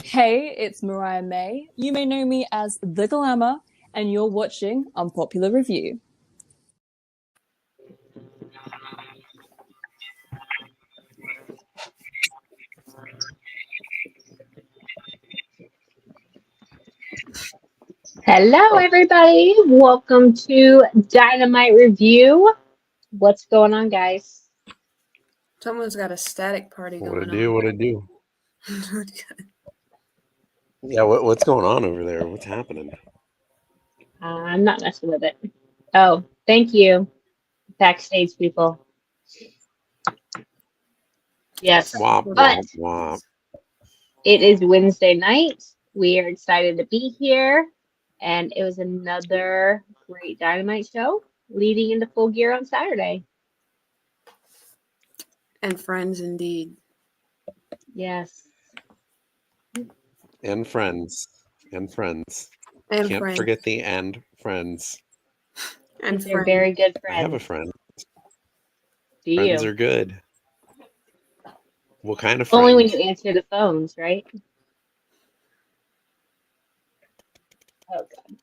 Hey, it's Mariah May. You may know me as The Glamour, and you're watching Unpopular Review. Hello, everybody. Welcome to Dynamite Review. What's going on, guys? Someone's got a static party going on. What I do? Yeah, what's going on over there? What's happening? I'm not messing with it. Oh, thank you, backstage people. Yes, Womp, but womp, womp. it is Wednesday night. We are excited to be here, and it was another great Dynamite show leading into Full Gear on Saturday. And friends, indeed. Yes. And friends. And friends. And Can't friends. forget the and friends. And They're friends. very good friends. I have a friend. Do Friends you? are good. What kind of friends? Only when you answer the phones, right? Oh, God.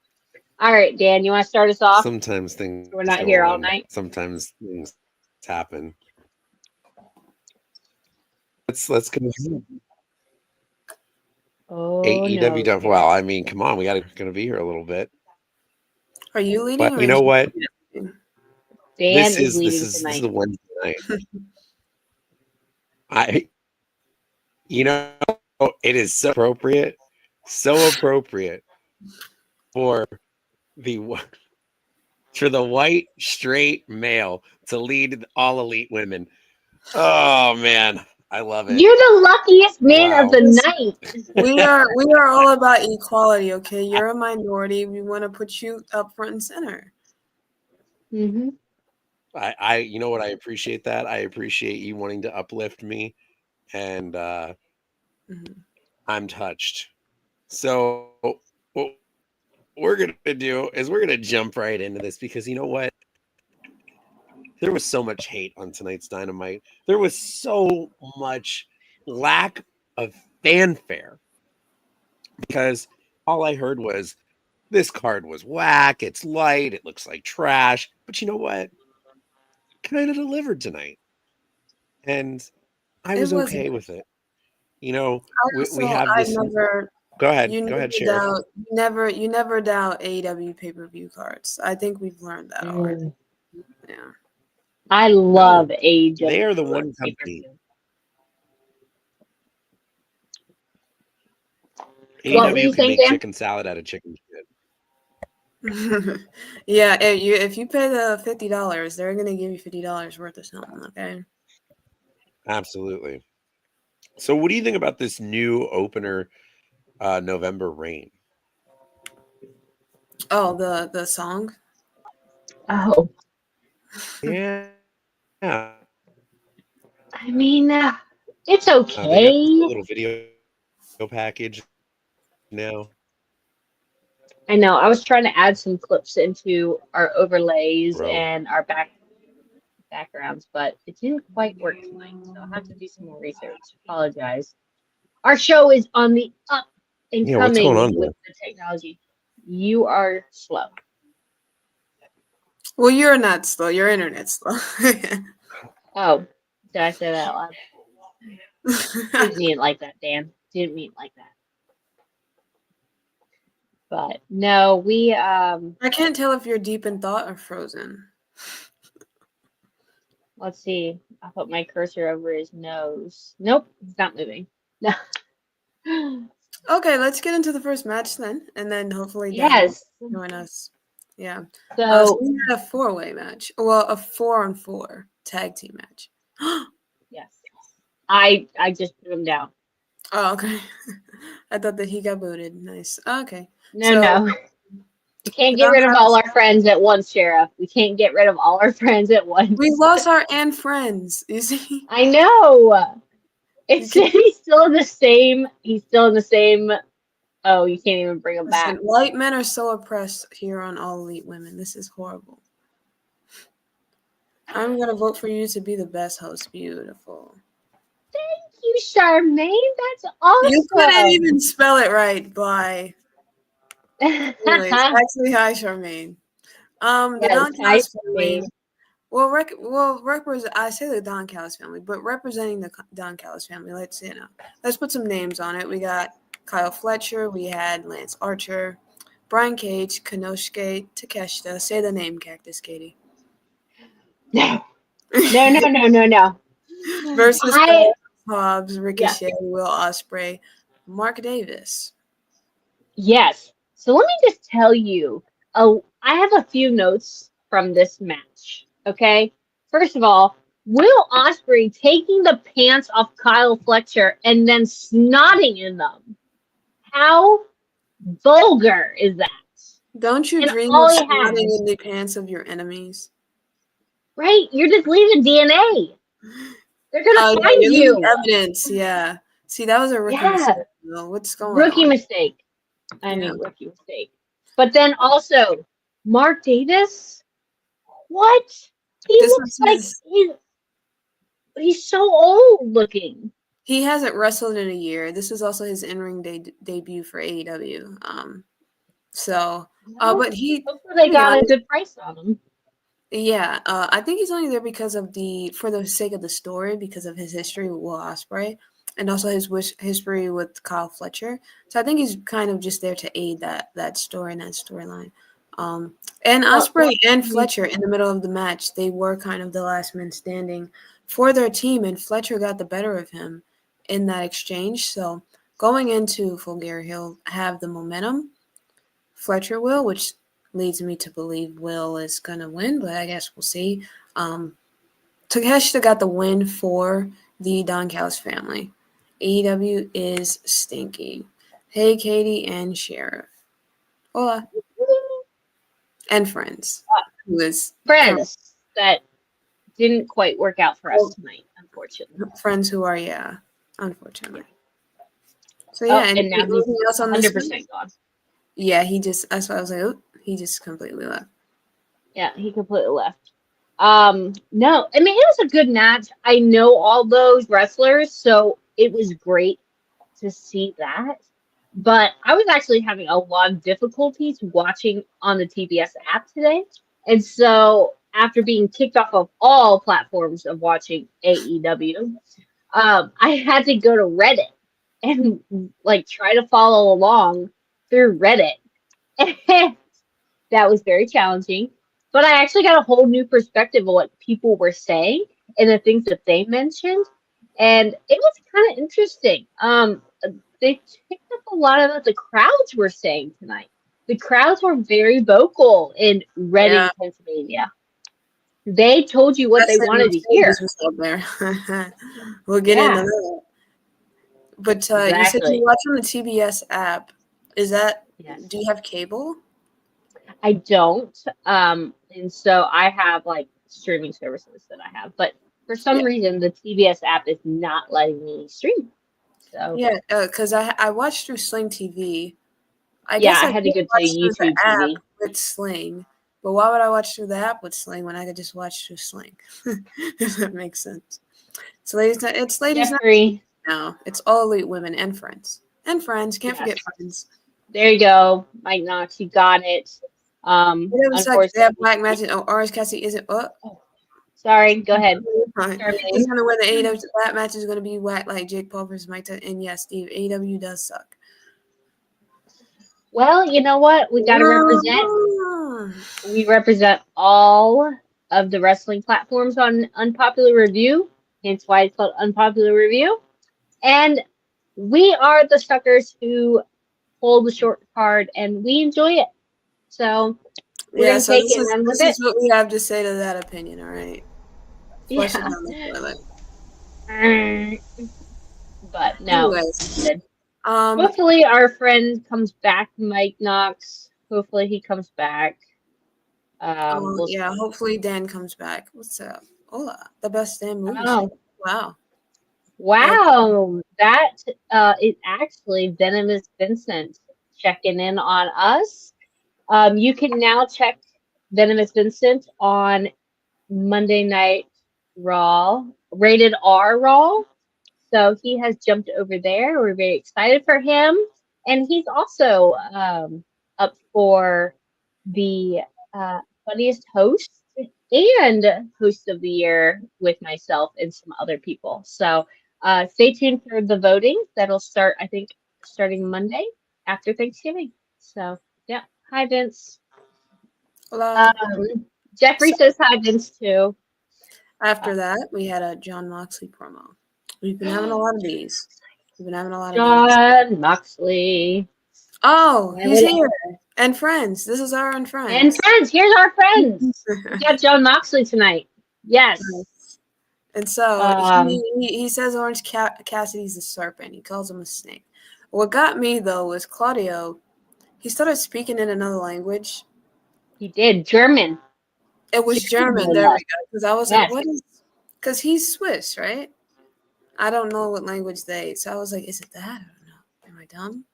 All right, Dan, you want to start us off? Sometimes things We're not go here all on. night. Sometimes things happen. Let's continue. Oh, AEW no. Well, I mean, come on, we gonna be here a little bit. Are you leading? But or you know what? Dan This is is leading tonight. the Wednesday night. It is so appropriate for the white straight male to lead all elite women. Oh man, I love it. You're the luckiest man Wow. of the night. We are all about equality, okay? You're a minority. We want to put you up front and center. Mm-hmm. I you know what? I appreciate that. I appreciate you wanting to uplift me, and I'm touched. So what we're gonna do is we're gonna jump right into this because you know what? There was so much hate on tonight's Dynamite. There was so much lack of fanfare because all I heard was this card was whack. It's light. It looks like trash. But you know what? Kind of delivered tonight, and I was okay with it. You know, we have this. Go ahead. Go ahead, Sheriff. You never doubt AEW pay-per-view cards. I think we've learned that already. Yeah. I love AEW. They are the one company. AEW can make chicken salad out of chicken shit. Yeah, if you pay the $50, they're gonna give you $50 worth of something. Okay. Absolutely. So, what do you think about this new opener, November Rain? Oh, the song. Oh. Yeah. I mean, it's okay. They got a little video package now. I know. I was trying to add some clips into our overlays and our backgrounds, but it didn't quite work tonight. So I'll have to do some more research. Apologize. Our show is on the up and coming with the technology. You are slow. Well, you're not slow. Your internet's slow. Oh, did I say that out loud? Didn't mean it like that, Dan. Didn't mean it like that. But no, we I can't tell if you're deep in thought or frozen. Let's see. I'll put my cursor over his nose. Nope, it's not moving. Okay, let's get into the first match then, and then hopefully Dan Yes. will join us. Yeah. So, we had a 4-way match. Well, a 4-on-4 tag team match. yes. I just put him down. Oh, okay. I thought that he got booted. Nice. Okay. No. We can't get rid of all our friends at once, Sheriff. We can't get rid of all our friends at once. We lost our and friends. You see? I know. He's still in the same. Oh, you can't even bring him back. Listen, white men are so oppressed here on All Elite Women. This is horrible. I'm gonna vote for you to be the best host. Beautiful. Thank you, Charmaine. That's awesome. You couldn't even spell it right. Bye. Anyways, actually, hi, Charmaine. The Don Callis family. I say the Don Callis family, but representing the Don Callis family, let's put some names on it. We got Kyle Fletcher, we had Lance Archer, Brian Cage, Konosuke Takeshita. Say the name, Cactus Caitie. No. Versus Hobbs, Ricochet, Will Ospreay, Mark Davis. Yes. So let me just tell you, I have a few notes from this match. Okay. First of all, Will Ospreay taking the pants off Kyle Fletcher and then snotting in them. How vulgar is that? Don't you dream of snotting in the pants of your enemies? Right? You're just leaving DNA. They're gonna find you. Evidence, yeah. See, that was a rookie mistake. What's going on? Rookie mistake. Rookie mistake. But then also, Mark Davis. What? He looks like he's so old looking. He hasn't wrestled in a year. This is also his in-ring debut for AEW. But hopefully they got a good price on him. Yeah, I think he's only there because of for the sake of the story, because of his history with Will Ospreay, and also his history with Kyle Fletcher. So I think he's kind of just there to aid that story and that storyline. And Ospreay and Fletcher in the middle of the match, they were kind of the last men standing for their team, and Fletcher got the better of him in that exchange. So going into Full Gear, he'll have the momentum. Fletcher will, which leads me to believe Will is going to win, but I guess we'll see. Takeshita got the win for the Don Callis family. AEW is stinky. Hey, Katie and Sheriff. Hola. And friends. Friends that didn't quite work out for us tonight, unfortunately. Friends who are, unfortunately. So, and now he's else on 100% gone. Yeah, that's why I was like, he just completely left. Yeah, he completely left. No, I mean, it was a good match. I know all those wrestlers, so it was great to see that. But I was actually having a lot of difficulties watching on the TBS app today. And so after being kicked off of all platforms of watching AEW, I had to go to Reddit and try to follow along through Reddit. And that was very challenging. But I actually got a whole new perspective of what people were saying and the things that they mentioned. And it was kind of interesting. They picked up a lot of what the crowds were saying tonight. The crowds were very vocal in Reading, Pennsylvania. They told you what they wanted to hear. We'll get into that. But you said you watch on the TBS app. Is that? Yes. Do you have cable? I don't. And so I have streaming services that I have, but for some reason the TBS app is not letting me stream. So because I watched through Sling TV. I had to go to YouTube TV with Sling. But why would I watch through the app with Sling when I could just watch through Sling? If that makes sense. So ladies night. No, it's All Elite Women and friends. And friends. Can't forget friends. There you go, Mike Knox. You got it. Unfortunately, they have black matches. Oh, Orange Cassidy isn't. Sorry, go ahead. He's gonna win the AEW. That match is gonna be whack like Jake Paul versus Mike Tyson. And yes, Steve, AEW does suck. Well, you know what? We gotta represent. We represent all of the wrestling platforms on Unpopular Review. Hence why it's called Unpopular Review. And we are the suckers who hold the short card, and we enjoy it. So we're gonna take it and run with it. This is what we have to say to that opinion. All right. Flush it Yeah. down the toilet. But no. Anyways, Good. Hopefully our friend comes back, Mike Knox. Hopefully he comes back. We'll yeah, see. hopefully Dan comes back. What's up? Hola, the best damn movie. Oh. Wow. Wow. That is actually Venomous Vincent checking in on us. You can now check Venomous Vincent on Monday Night Raw, Rated R Raw. So he has jumped over there. We're very excited for him. And he's also up for the funniest host and host of the year with myself and some other people. So stay tuned for the voting. That'll start, I think, starting Monday after Thanksgiving. So, yeah. Hi, Vince. Hello. Jeffrey says hi, Vince, too. After that, we had a Jon Moxley promo. We've been having a lot of these. Jon Moxley. Oh, he's here. And friends. This is our and friends. And friends. Here's our friends. We got Jon Moxley tonight. Yes. And so he says Orange Cassidy's a serpent. He calls him a snake. What got me, though, was Claudio. He started speaking in another language. He did. German. It was German. There we go. Because I was like, what is... Because he's Swiss, right? I don't know what language they... So I was like, is it that? I don't know. Am I dumb?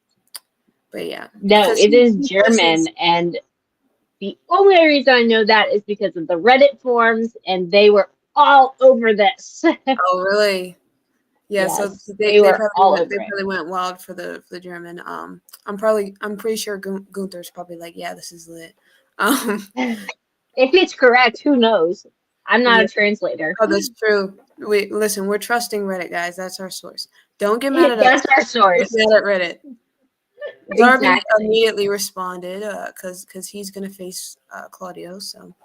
But yeah. No, it is German. And the only reason I know that is because of the Reddit forums, and they were all over this. Oh, really? Yeah, yes, so they probably went wild for the German. I'm pretty sure Gunther's probably like, yeah, this is lit. If it's correct, who knows? I'm not a translator. Oh, that's true. Listen, we're trusting Reddit, guys. That's our source. Don't get mad at us. That's our source. Get mad at Reddit. Darby immediately responded because he's gonna face Claudio. So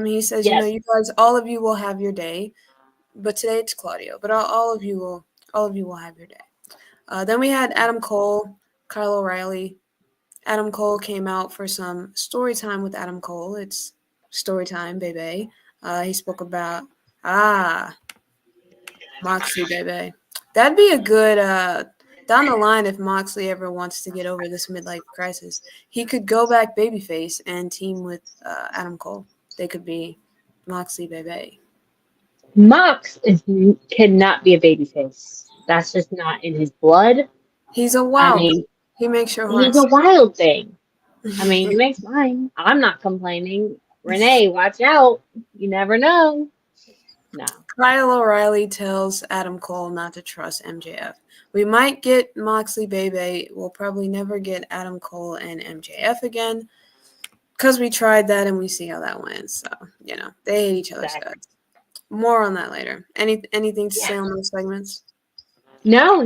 he says, you know, you guys, all of you will have your day, but today it's Claudio. But all of you will have your day. Then we had Adam Cole, Kyle O'Reilly. Adam Cole came out for some story time with Adam Cole. It's story time, baby. He spoke about Moxley, baby. That'd be a good down the line if Moxley ever wants to get over this midlife crisis. He could go back babyface and team with Adam Cole. They could be Moxley, baby. Mox cannot be a babyface. That's just not in his blood. He's a wild. He makes your heart. He's a wild thing. I mean, he makes mine. I'm not complaining. Renee, watch out. You never know. No. Kyle O'Reilly tells Adam Cole not to trust MJF. We might get Moxley Bebe. We'll probably never get Adam Cole and MJF again because we tried that and we see how that went. So, you know, they hate each other's guts. More on that later. Anything to say on those segments? No,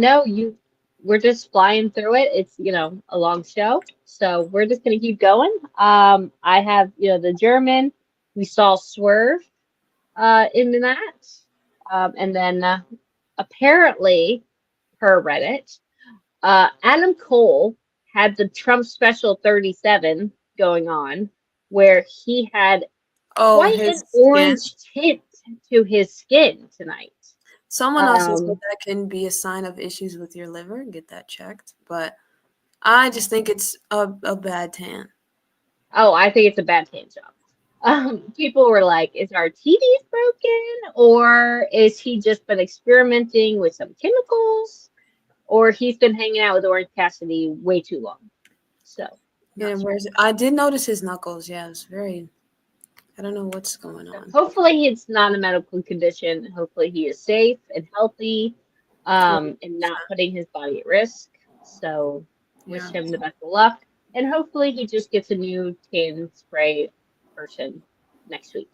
we're just flying through it. It's, you know, a long show. So we're just going to keep going. I have, you know, the German. We saw Swerve in the match. And then apparently, per Reddit, Adam Cole had the Trump Special 37 going on where he had quite an orange tint to his skin tonight. Someone also said that can be a sign of issues with your liver. Get that checked. But I just think it's a bad tan. Oh, I think it's a bad tan job. People were like, is our TVs broken? Or is he just been experimenting with some chemicals? Or he's been hanging out with Orange Cassidy way too long. So, yeah, I did notice his knuckles. Yeah, it was very... I don't know what's going on. Hopefully it's not a medical condition. Hopefully he is safe and healthy and not putting his body at risk. So wish him the best of luck. And hopefully he just gets a new tan spray version next week.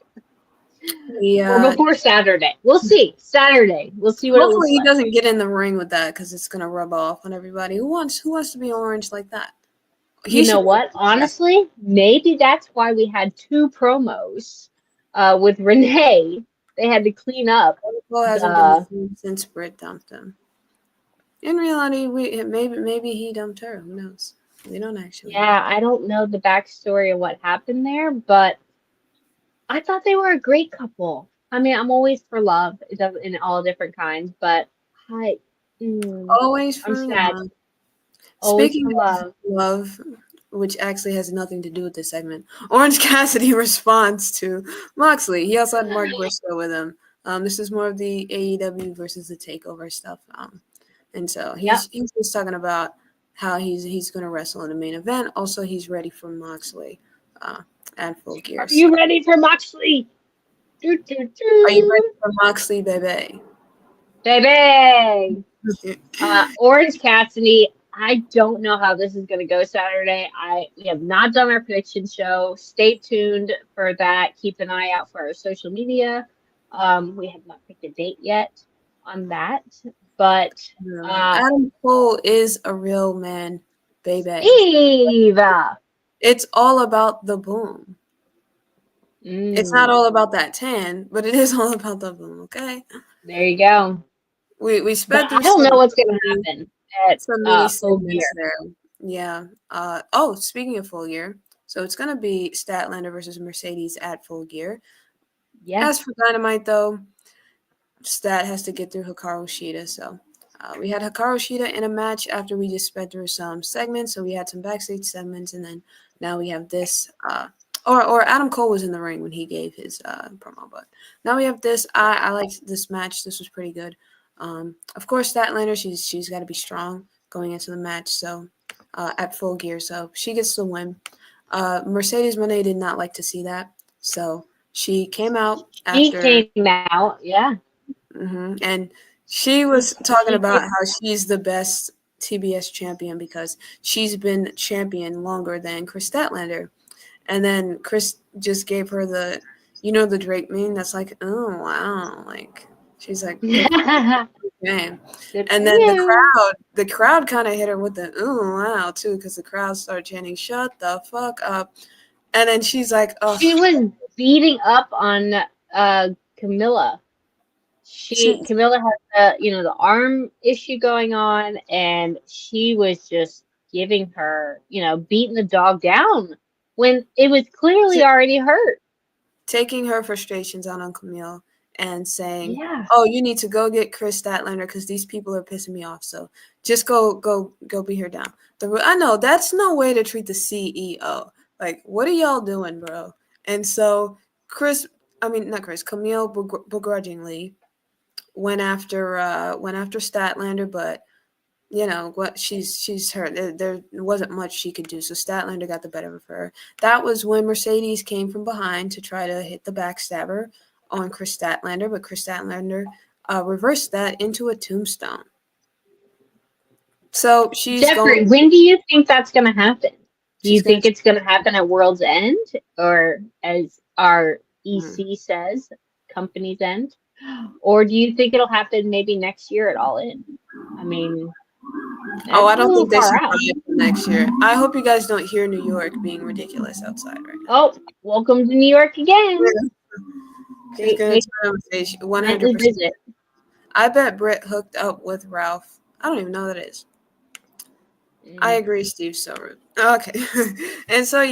Or before Saturday. We'll see. Saturday. We'll see what hopefully it he doesn't get in the ring with that because it's going to rub off on everybody. Who wants to be orange like that? You know what? Honestly, maybe that's why we had 2 promos with Renee. They had to clean up. Hasn't been since Britt dumped him. in reality, maybe he dumped her. Who knows? We don't actually. Yeah, I don't know the backstory of what happened there, but I thought they were a great couple. I mean, I'm always for love. It does in all different kinds, but I, Always I'm for sad. love. Always Speaking for of love. love, which actually has nothing to do with this segment, Orange Cassidy responds to Moxley. He also had Mark Briscoe with him. This is more of the AEW versus the Takeover stuff. And so he's just talking about how he's going to wrestle in the main event. Also, he's ready for Moxley at Full Gear. Are you ready for Moxley? Are you ready for Moxley, baby? Baby! Orange Cassidy. I don't know how this is going to go Saturday. We have not done our prediction show. Stay tuned for that. Keep an eye out for our social media. We have not picked a date yet on that, but Adam Cole is a real man, baby. Eva. It's all about the boom. It's not all about that tan, but it is all about the boom. Okay. There you go. We sped through. I don't know what's going to happen at Full Gear. There. Yeah. Speaking of Full Gear, so it's going to be Statlander versus Mercedes at Full Gear. Yeah. As for Dynamite, though, Stat has to get through Hikaru Shida. So we had Hikaru Shida in a match after we just sped through some segments. So we had some backstage segments, and then now we have this. Or Adam Cole was in the ring when he gave his promo, but now we have this. I liked this match. This was pretty good. Of course, Statlander, she's got to be strong going into the match. So at Full Gear, so she gets the win. Mercedes Moné did not like to see that, so she came out after. She came out, yeah. Mm-hmm, and she was talking about how she's the best TBS champion because she's been champion longer than Kris Statlander. And then Kris just gave her the Drake meme that's like, oh wow, like she's like, okay. And then the crowd kind of hit her with the oh wow too, because the crowd started chanting, "Shut the fuck up!" And then she's like, oh. She was beating up on Camilla. Camilla had the arm issue going on, and she was just giving her, beating the dog down when it was clearly already hurt. Taking her frustrations out on Camille and saying, oh, you need to go get Kris Statlander because these people are pissing me off. So just go beat her down. I know that's no way to treat the CEO. Like, what are y'all doing, bro? And so Camille begrudgingly went after Statlander, but what she's hurt. There wasn't much she could do, so Statlander got the better of her. That was when Mercedes came from behind to try to hit the backstabber on Kris Statlander, but Kris Statlander reversed that into a tombstone. So she's Jeffrey, when do you think that's going to happen? Do you think it's going to happen at World's End, or as our EC says, Company's End? Or do you think it'll happen maybe next year at All In? I mean, I don't think they should probably next year. I hope you guys don't hear New York being ridiculous outside right now. Oh, welcome to New York again. She's going to turn on stage 100%. I bet Britt hooked up with Ralph. I don't even know who that is. I agree, Steve. So rude. Okay. And so,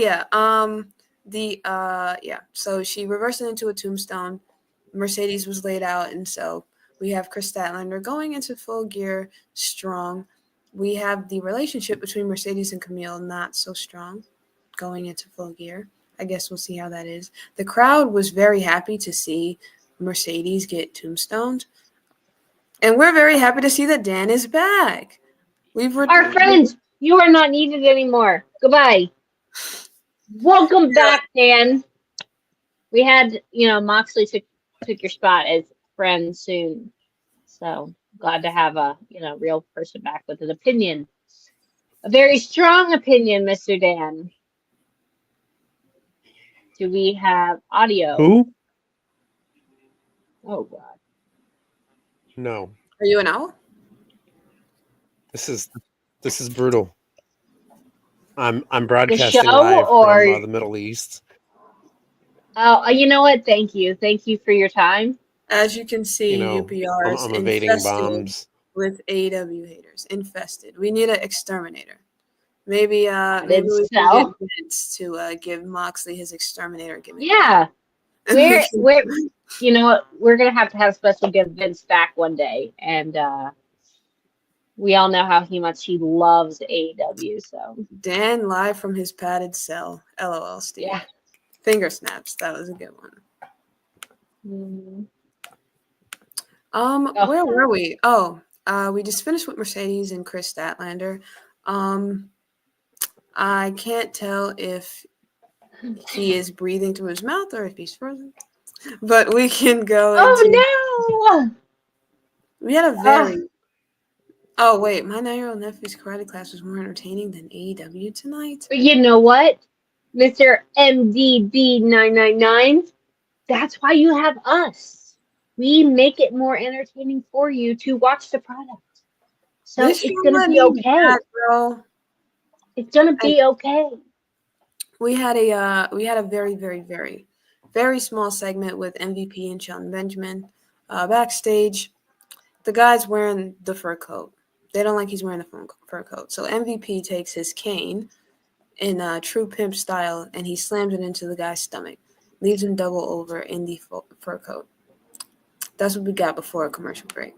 so she reversed it into a tombstone. Mercedes was laid out, and so we have Kris Statlander going into Full Gear strong. We have the relationship between Mercedes and Camille not so strong going into Full Gear. I guess we'll see how that is. The crowd was very happy to see Mercedes get tombstoned. And we're very happy to see that Dan is back. Our friends, you are not needed anymore. Goodbye. Welcome back, Dan. We had, Moxley took your spot as friend soon. So glad to have a, real person back with an opinion. A very strong opinion, Mr. Dan. Do we have audio? Who? Oh, God. No. Are you an owl? This is brutal. I'm broadcasting show, live or from the Middle East. Oh, you know what? Thank you for your time. As you can see, UPR is I'm evading bombs with AEW haters. Infested. We need an exterminator. Maybe we can get Vince to give Moxley his exterminator gimmick. Yeah. We're you know what? We're gonna have to have special get Vince back one day, and we all know how much he loves AEW. So Dan live from his padded cell. LOL, Steve. yeah. Finger snaps. That was a good one. Where were we? We just finished with Mercedes and Kris Statlander. I can't tell if he is breathing through his mouth or if he's frozen. But we can go into... Oh, no! We had a very... Oh, wait. My 9-year-old nephew's karate class was more entertaining than AEW tonight. But you know what? Mr. MDB999, that's why you have us. We make it more entertaining for you to watch the product. So it's going to be okay. Bro. It's going to be okay. We had a very, very, very, very small segment with MVP and Shelton Benjamin backstage. The guy's wearing the fur coat. They don't like he's wearing the fur coat. So MVP takes his cane in true pimp style, and he slams it into the guy's stomach. Leaves him double over in the fur coat. That's what we got before a commercial break.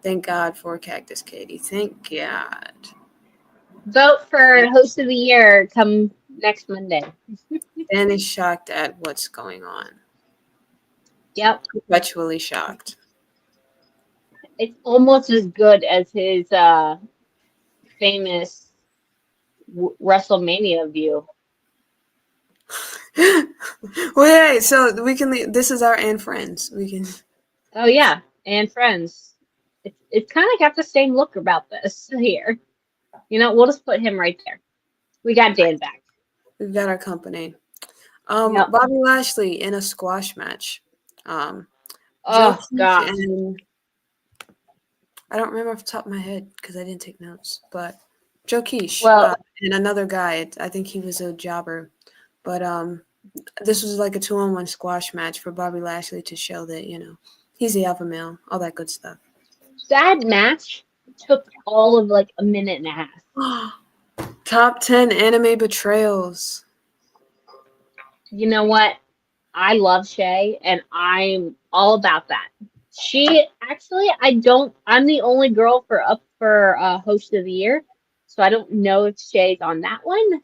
Thank God for Cactus Caitie. Thank God. Vote for Host of the Year come next Monday. Dan is shocked at what's going on. Yep. Perpetually shocked. It's almost as good as his famous WrestleMania view. Wait, so we can leave. This is our and friends. We can. Oh yeah, and friends. It's kind of got the same look about this here. You know, we'll just put him right there. We got Dan back. We've got our company. Yep. Bobby Lashley in a squash match. Oh God. I don't remember off the top of my head because I didn't take notes. But Joe Quiche and another guy. I think he was a jobber. But this was like a 2-on-1 squash match for Bobby Lashley to show that, you know, he's the alpha male, all that good stuff. That match took all of like a minute and a half. Top 10 anime betrayals. You know what? I love Shay, and I'm all about that. She actually, I'm the only girl up for Host of the Year, so I don't know if Shay's on that one.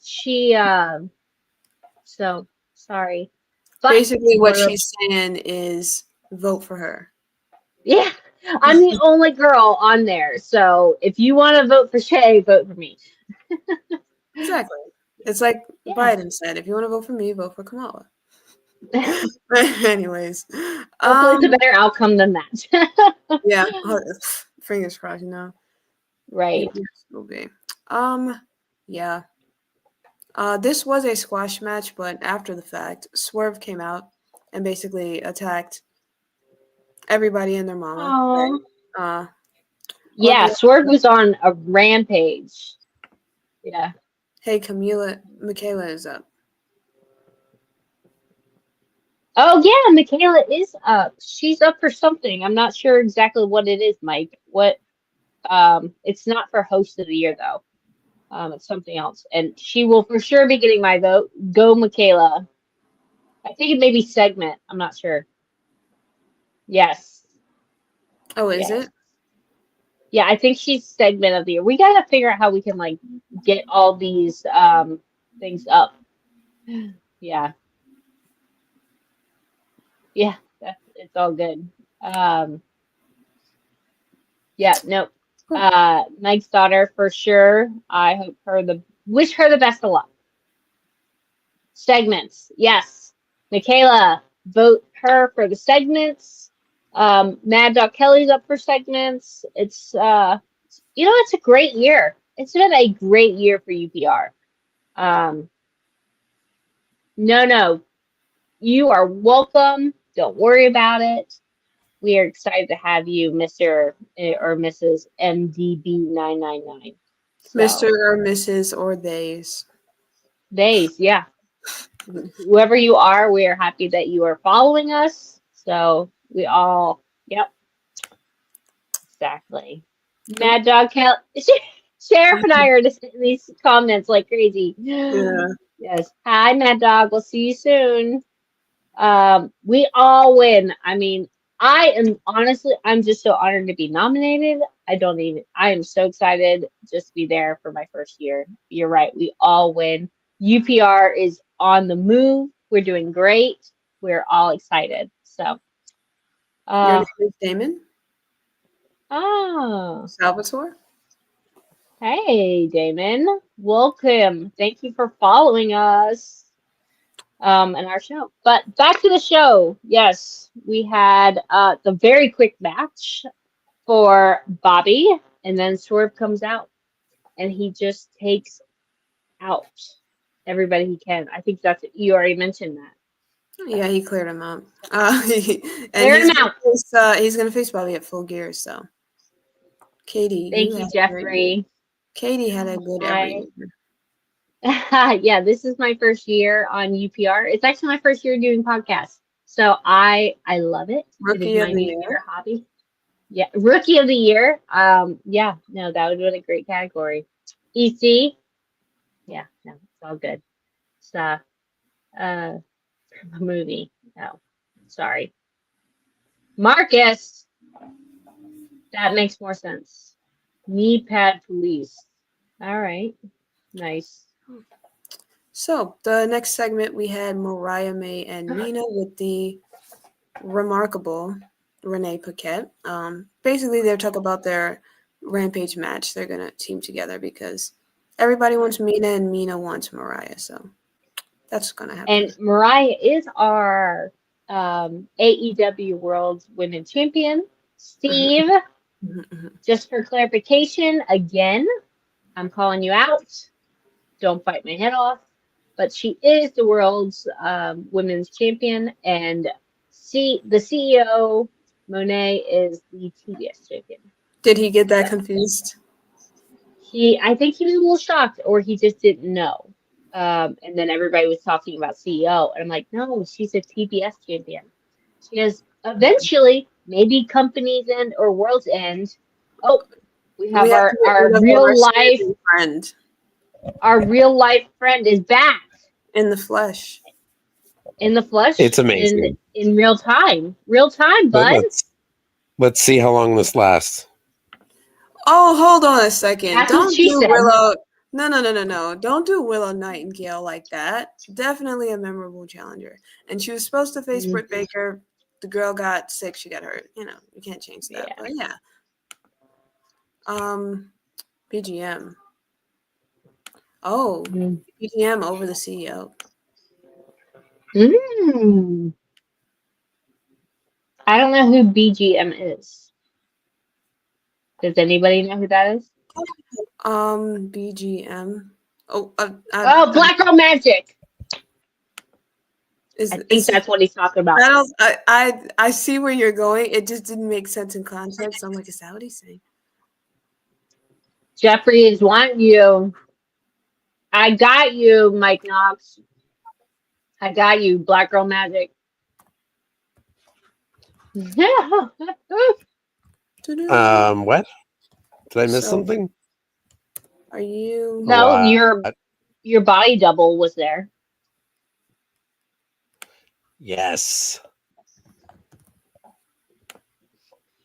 So sorry. But basically, what she's saying is vote for her. Yeah, I'm the only girl on there, so if you want to vote for Shay, vote for me. Exactly. It's like Biden said, if you want to vote for me, vote for Kamala. Anyways. Hopefully it's a better outcome than that. Yeah. Fingers crossed, you know. Right. Will be. Yeah. This was a squash match, but after the fact, Swerve came out and basically attacked everybody and their mama. Yeah, Swerve was on a rampage. Yeah. Hey, Michaela is up. Oh yeah, Michaela is up. She's up for something. I'm not sure exactly what it is, Mike. What? It's not for Host of the Year though. It's something else, and she will for sure be getting my vote. Go, Michaela. I think it may be segment. I'm not sure. Yes. Oh, is it? Yeah, I think she's segment of the year. We gotta figure out how we can like get all these things up. Yeah. Yeah, it's all good. Yeah, no. Mike's daughter for sure. I wish her the best of luck. Segments, yes. Michaela, vote her for the segments. Maddog Kelly's up for segments. It's it's a great year. It's been a great year for UPR. No. You are welcome. Don't worry about it. We are excited to have you, Mr. or Mrs. MDB999. So, Mr. or Mrs. or theys. Theys, yeah. Whoever you are, we are happy that you are following us. So we all, yep. Exactly. Mad Dog Kelly. Sheriff and I are just in these comments like crazy. Yeah. Yes. Hi, Mad Dog. We'll see you soon. We all win. I mean, I'm just so honored to be nominated. I am so excited just to be there for my first year. You're right. We all win. UPR is on the move. We're doing great. We're all excited. So, Your name is Damon oh, Salvatore. hey, Damon. Welcome. Thank you for following us. And our show. But back to the show. Yes, we had the very quick match for Bobby, and then Swerve comes out and he just takes out everybody he can. I think you already mentioned that. Yeah, he cleared him out. Clear him out. He's gonna face Bobby at Full Gear. So, Katie, Thank you, Jeffrey. Katie had a good every year. Yeah, this is my first year on UPR. It's actually my first year doing podcasts. So I love it. Rookie it is of my the new year. hobby. Yeah, Rookie of the Year. Yeah, no, that would have been a great category. EC. Yeah, no, it's all good. It's a movie. No, sorry. Marcus. That makes more sense. Knee pad police. All right. Nice. So the next segment we had Mariah May and Nina with the remarkable Renee Paquette. Basically, they're talking about their Rampage match. They're gonna team together because everybody wants Mina and Mina wants Mariah. So that's gonna happen. And Mariah is our AEW World Women's Champion. Steve, just for clarification, again, I'm calling you out. Don't bite my head off. But she is the world's women's champion, and the CEO, Monet, is the TBS champion. Did he get that confused? I think he was a little shocked, or he just didn't know. And then everybody was talking about CEO, and I'm like, no, she's a TBS champion. She has eventually, maybe Company's End or World's End. Oh, we have our real life friend. Our real life friend is back. In the flesh. In the flesh. It's amazing. In real time. Real time, bud. Let's see how long this lasts. Oh, hold on a second. That's Don't what she do said. Willow. No. Don't do Willow Nightingale like that. Definitely a memorable challenger. And she was supposed to face Britt Baker. The girl got sick. She got hurt. You can't change that. Yeah. But yeah. BGM. Oh, BGM over the CEO. I don't know who BGM is. Does anybody know who that is? BGM. Black Girl Magic. I think that's what he's talking about. I see where you're going. It just didn't make sense in context. I'm like, is that what he's saying? Jeffrey is wanting you. I got you, Mike Knox. I got you, Black Girl Magic. What? Did I miss something? Are you? No, your body double was there. Yes.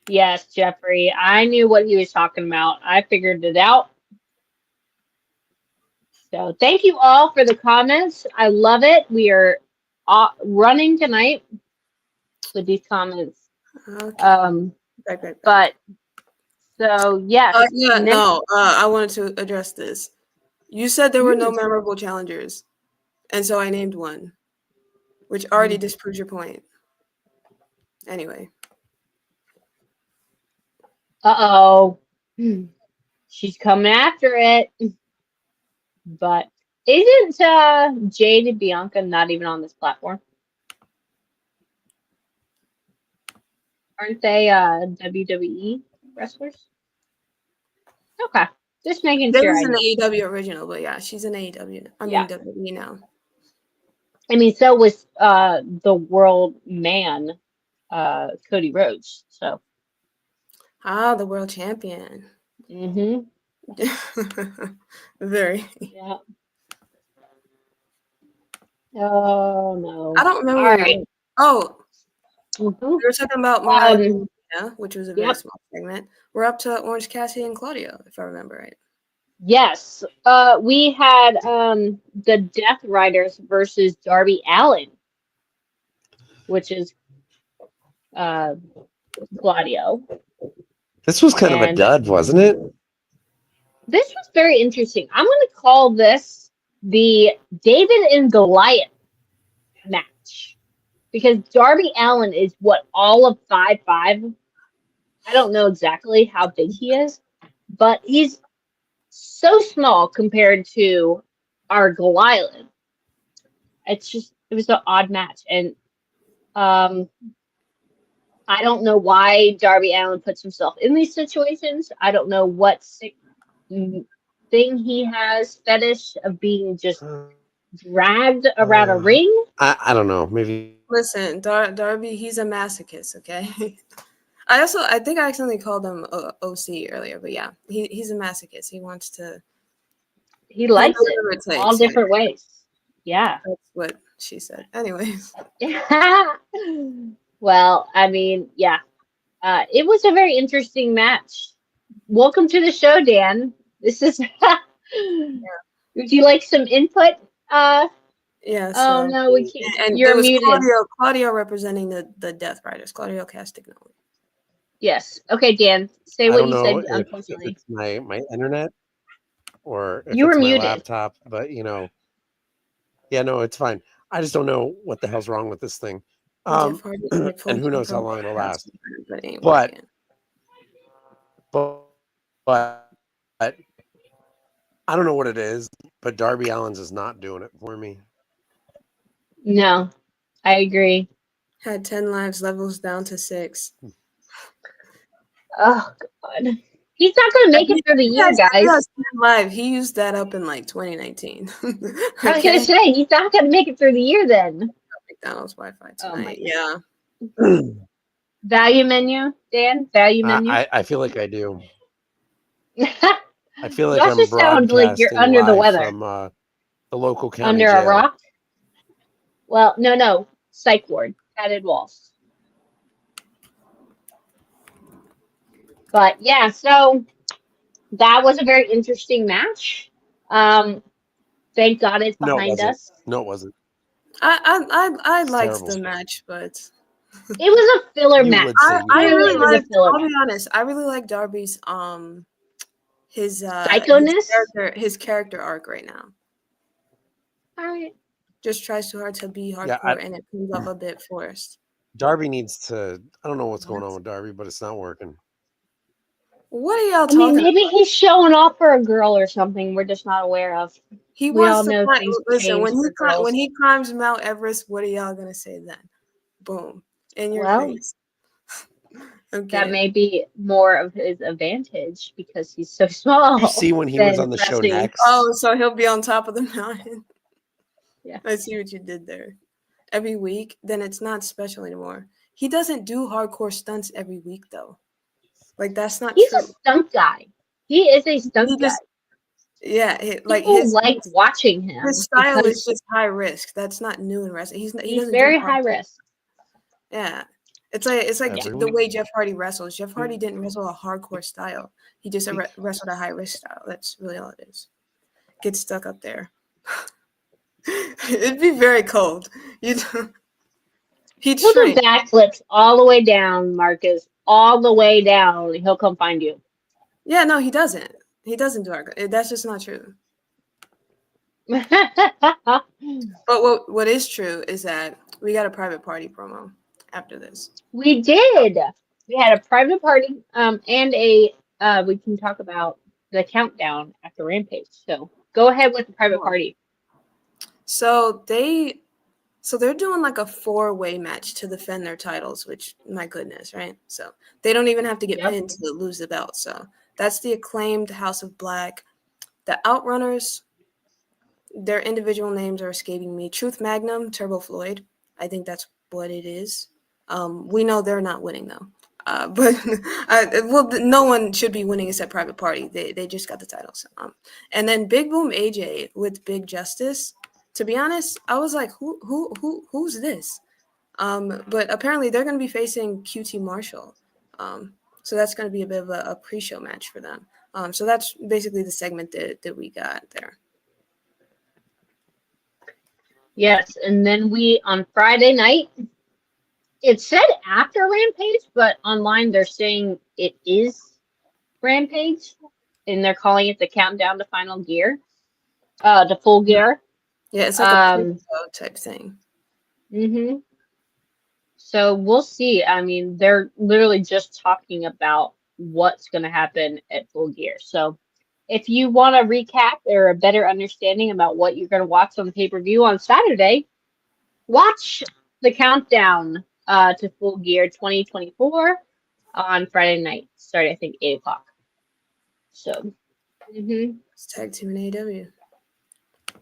Yes, Jeffrey. I knew what he was talking about. I figured it out. So thank you all for the comments. I love it. We are running tonight with these comments. Okay. Right. But so yes. I wanted to address this. You said there were no memorable challengers, and so I named one, which already disproves your point. Anyway. Uh-oh. She's coming after it. But isn't Jade and Bianca not even on this platform? Aren't they WWE wrestlers? Okay. Just making sure. There's an AEW original, but yeah, she's an AEW. WWE now. I mean, so was the world man, Cody Rhodes. So Ah, the world champion. Mm-hmm. Very. Yeah. Oh no. I don't remember. All right. Oh, Mhm. we were talking about Mariah, which was a very Yep. small segment. We're up to Orange Cassidy and Claudio, if I remember right. Yes. We had the Death Riders versus Darby Allin, which is Claudio. This was kind of a And dud, wasn't it? this was very interesting. I'm going to call this the David and Goliath match because Darby Allin is what, all of 5'5". I don't know exactly how big he is, but he's so small compared to our Goliath. It was an odd match, and I don't know why Darby Allin puts himself in these situations. I don't know what sick thing he has, fetish of being just dragged around a ring. I don't know. Maybe. Listen, Darby, he's a masochist, okay? I think I accidentally called him OC earlier, but yeah, he's a masochist. He wants to. He likes it all different ways. Yeah. That's what she said. Anyways. Well, I mean, yeah. It was a very interesting match. Welcome to the show, Dan. This is. Would you like some input? Yeah. Oh no, we can't. And You're it was muted. Claudio representing the Death Riders. Claudio Castagnoli. Yes. Okay, Dan. Say what you said. If Unfortunately, it's my internet or if you were it's my muted. laptop, but yeah, no, it's fine. I just don't know what the hell's wrong with this thing. And who knows how long it'll last. But I don't know what it is, but Darby Allin's is not doing it for me. No, I agree. Had 10 lives, levels down to 6. Oh God, he's not gonna make it through the year, guys. Live. He used that up in like 2019. I was gonna say he's not gonna make it through the year then. McDonald's Wi-Fi tonight. Yeah. Value menu, Dan. Value menu. I feel like I do. I feel like you I'm also sound like you're broadcasting under the live weather. from the local county Under jail. a rock. Well, no, psych ward, padded walls. But yeah, so that was a very interesting match. Thank God it's behind us. No, it wasn't. I liked terrible. the match, but it was a filler match. I really like. I'll be honest. I really like Darby's his psychoness, his character arc right now. All right. Just tries too hard to be hardcore, and it comes off a bit forced. Darby needs to. I don't know what's going on with Darby, but it's not working. What are y'all talking maybe he's showing off for a girl or something we're just not aware of. We wants all know to climb. Listen, when he climbs Mount Everest, what are y'all gonna say then? Boom, in your face. Okay. That may be more of his advantage because he's so small. You see when he was on the show next. Oh, so he'll be on top of the mountain. Yeah, I see what you did there. Every week, then it's not special anymore. He doesn't do hardcore stunts every week though. Like that's not He's true. A stunt guy. He is a stunt guy. Yeah, people like watching him. His style is just high risk. That's not new in wrestling. He's very high risk. Yeah, it's like the way Jeff Hardy wrestles. Jeff Hardy didn't wrestle a hardcore style. He just wrestled a high risk style. That's really all it is. Get stuck up there. It'd be very cold. He'll do backflips all the way down, Marcus. All the way down. He'll come find you. Yeah, no, he doesn't. He doesn't do hardcore. That's just not true. But what is true is that we got a private party promo after this. We did. We had a private party, and we can talk about the countdown after Rampage. So go ahead with the private party. So they're doing like a 4-way match to defend their titles, which my goodness, right? So they don't even have to get pinned to lose the belt. So that's the Acclaimed, House of Black, the Outrunners. Their individual names are escaping me. Truth Magnum, Turbo Floyd. I think that's what it is. We know they're not winning though. But no one should be winning except Private Party. They just got the titles. And then Big Boom AJ with Big Justice. To be honest, I was like, who's this? But apparently they're going to be facing QT Marshall. So that's going to be a bit of a pre-show match for them. So that's basically the segment that we got there. Yes, and then on Friday night, it said after Rampage, but online they're saying it is Rampage, and they're calling it the countdown to Final Gear, to Full Gear. Yeah, it's like a type thing. Mm-hmm. So we'll see. I mean, they're literally just talking about what's going to happen at Full Gear. So if you want a recap or a better understanding about what you're going to watch on the pay-per-view on Saturday, watch the countdown to Full Gear 2024 on Friday night, starting I think 8 o'clock. So, It's tag team in AEW.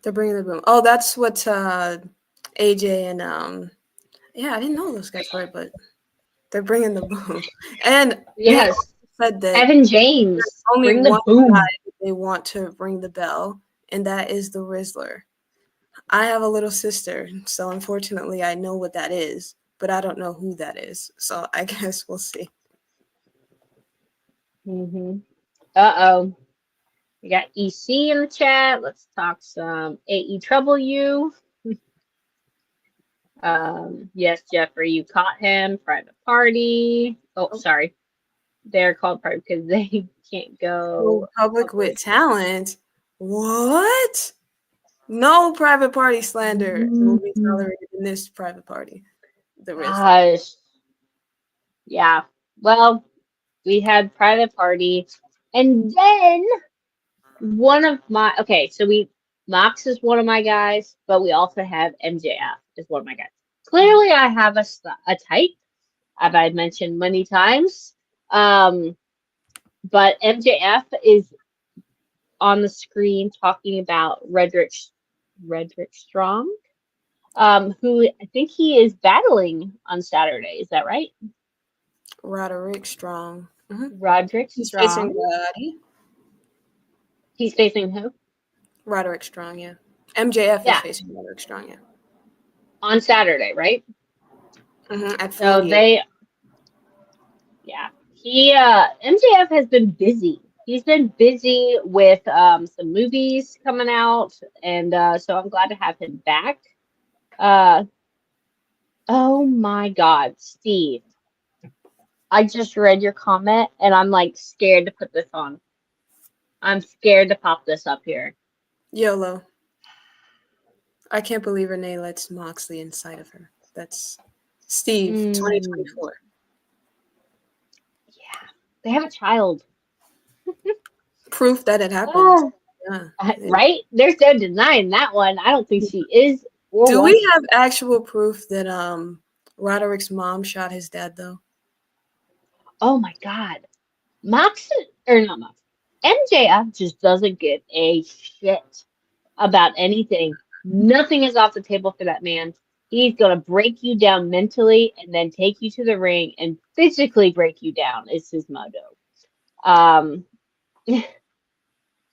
They're bringing the boom. Oh, that's what AJ and yeah, I didn't know those guys were, but they're bringing the boom. And yes, said that Evan James only bring the one boom. guy they want to ring the bell, and that is the Rizzler. I have a little sister, so unfortunately I know what that is, but I don't know who that is. So I guess we'll see. Uh-oh. We got EC in the chat. Let's talk some AEW. Yes, Jeffrey, you caught him. Private Party. Oh, sorry. They're called private because they can't go public with talent. What? No Private Party slander will be tolerated in this Private Party. The Gosh. Yeah. Well, we had Private Party, and then Mox is one of my guys, but we also have MJF as one of my guys. Clearly, I have a type, as I've mentioned many times. But MJF is on the screen talking about Roderick Strong, who I think he is battling on Saturday. Is that right? Roderick Strong. Roderick He's Strong. facing Roddy. He's facing who? Roderick Strong, yeah. MJF is facing Roderick Strong, yeah. On Saturday, right? At so 48. MJF has been busy. He's been busy with some movies coming out, and so I'm glad to have him back. Oh my God, Steve. I just read your comment, and I'm like scared to put this on. I'm scared to pop this up here. YOLO. I can't believe Renee lets Moxley inside of her. That's Steve, 2024. Yeah. They have a child. Proof that it happened. Oh. Yeah. Right? There's no denying that one. I don't think she is. Do we have actual proof that Roderick's mom shot his dad, though? Oh my God. MJF just doesn't give a shit about anything. Nothing is off the table for that man. He's going to break you down mentally and then take you to the ring and physically break you down. It's his motto.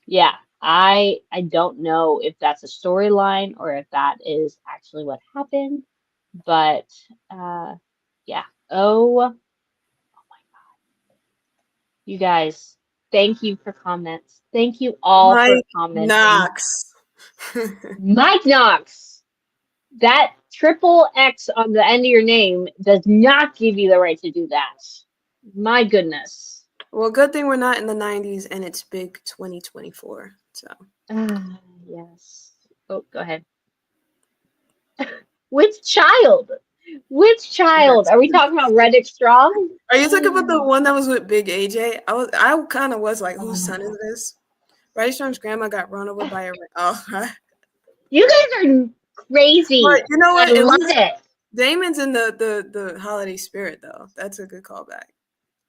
Yeah, I don't know if that's a storyline or if that is actually what happened. But, yeah. Oh my God. You guys, thank you for comments. Thank you all for commenting. Mike Knox. That triple X on the end of your name does not give you the right to do that. My goodness. Well, good thing we're not in the 90s and it's big 2024. So. Yes. Oh, go ahead. Which child? Which child? Are we talking about Roderick Strong? Are you talking about the one that was with Big AJ? I kind of was like, whose son is this? Roderick Strong's grandma got run over by a. Oh, you guys are crazy. But you know what? I love it. Damon's in the holiday spirit, though. That's a good callback.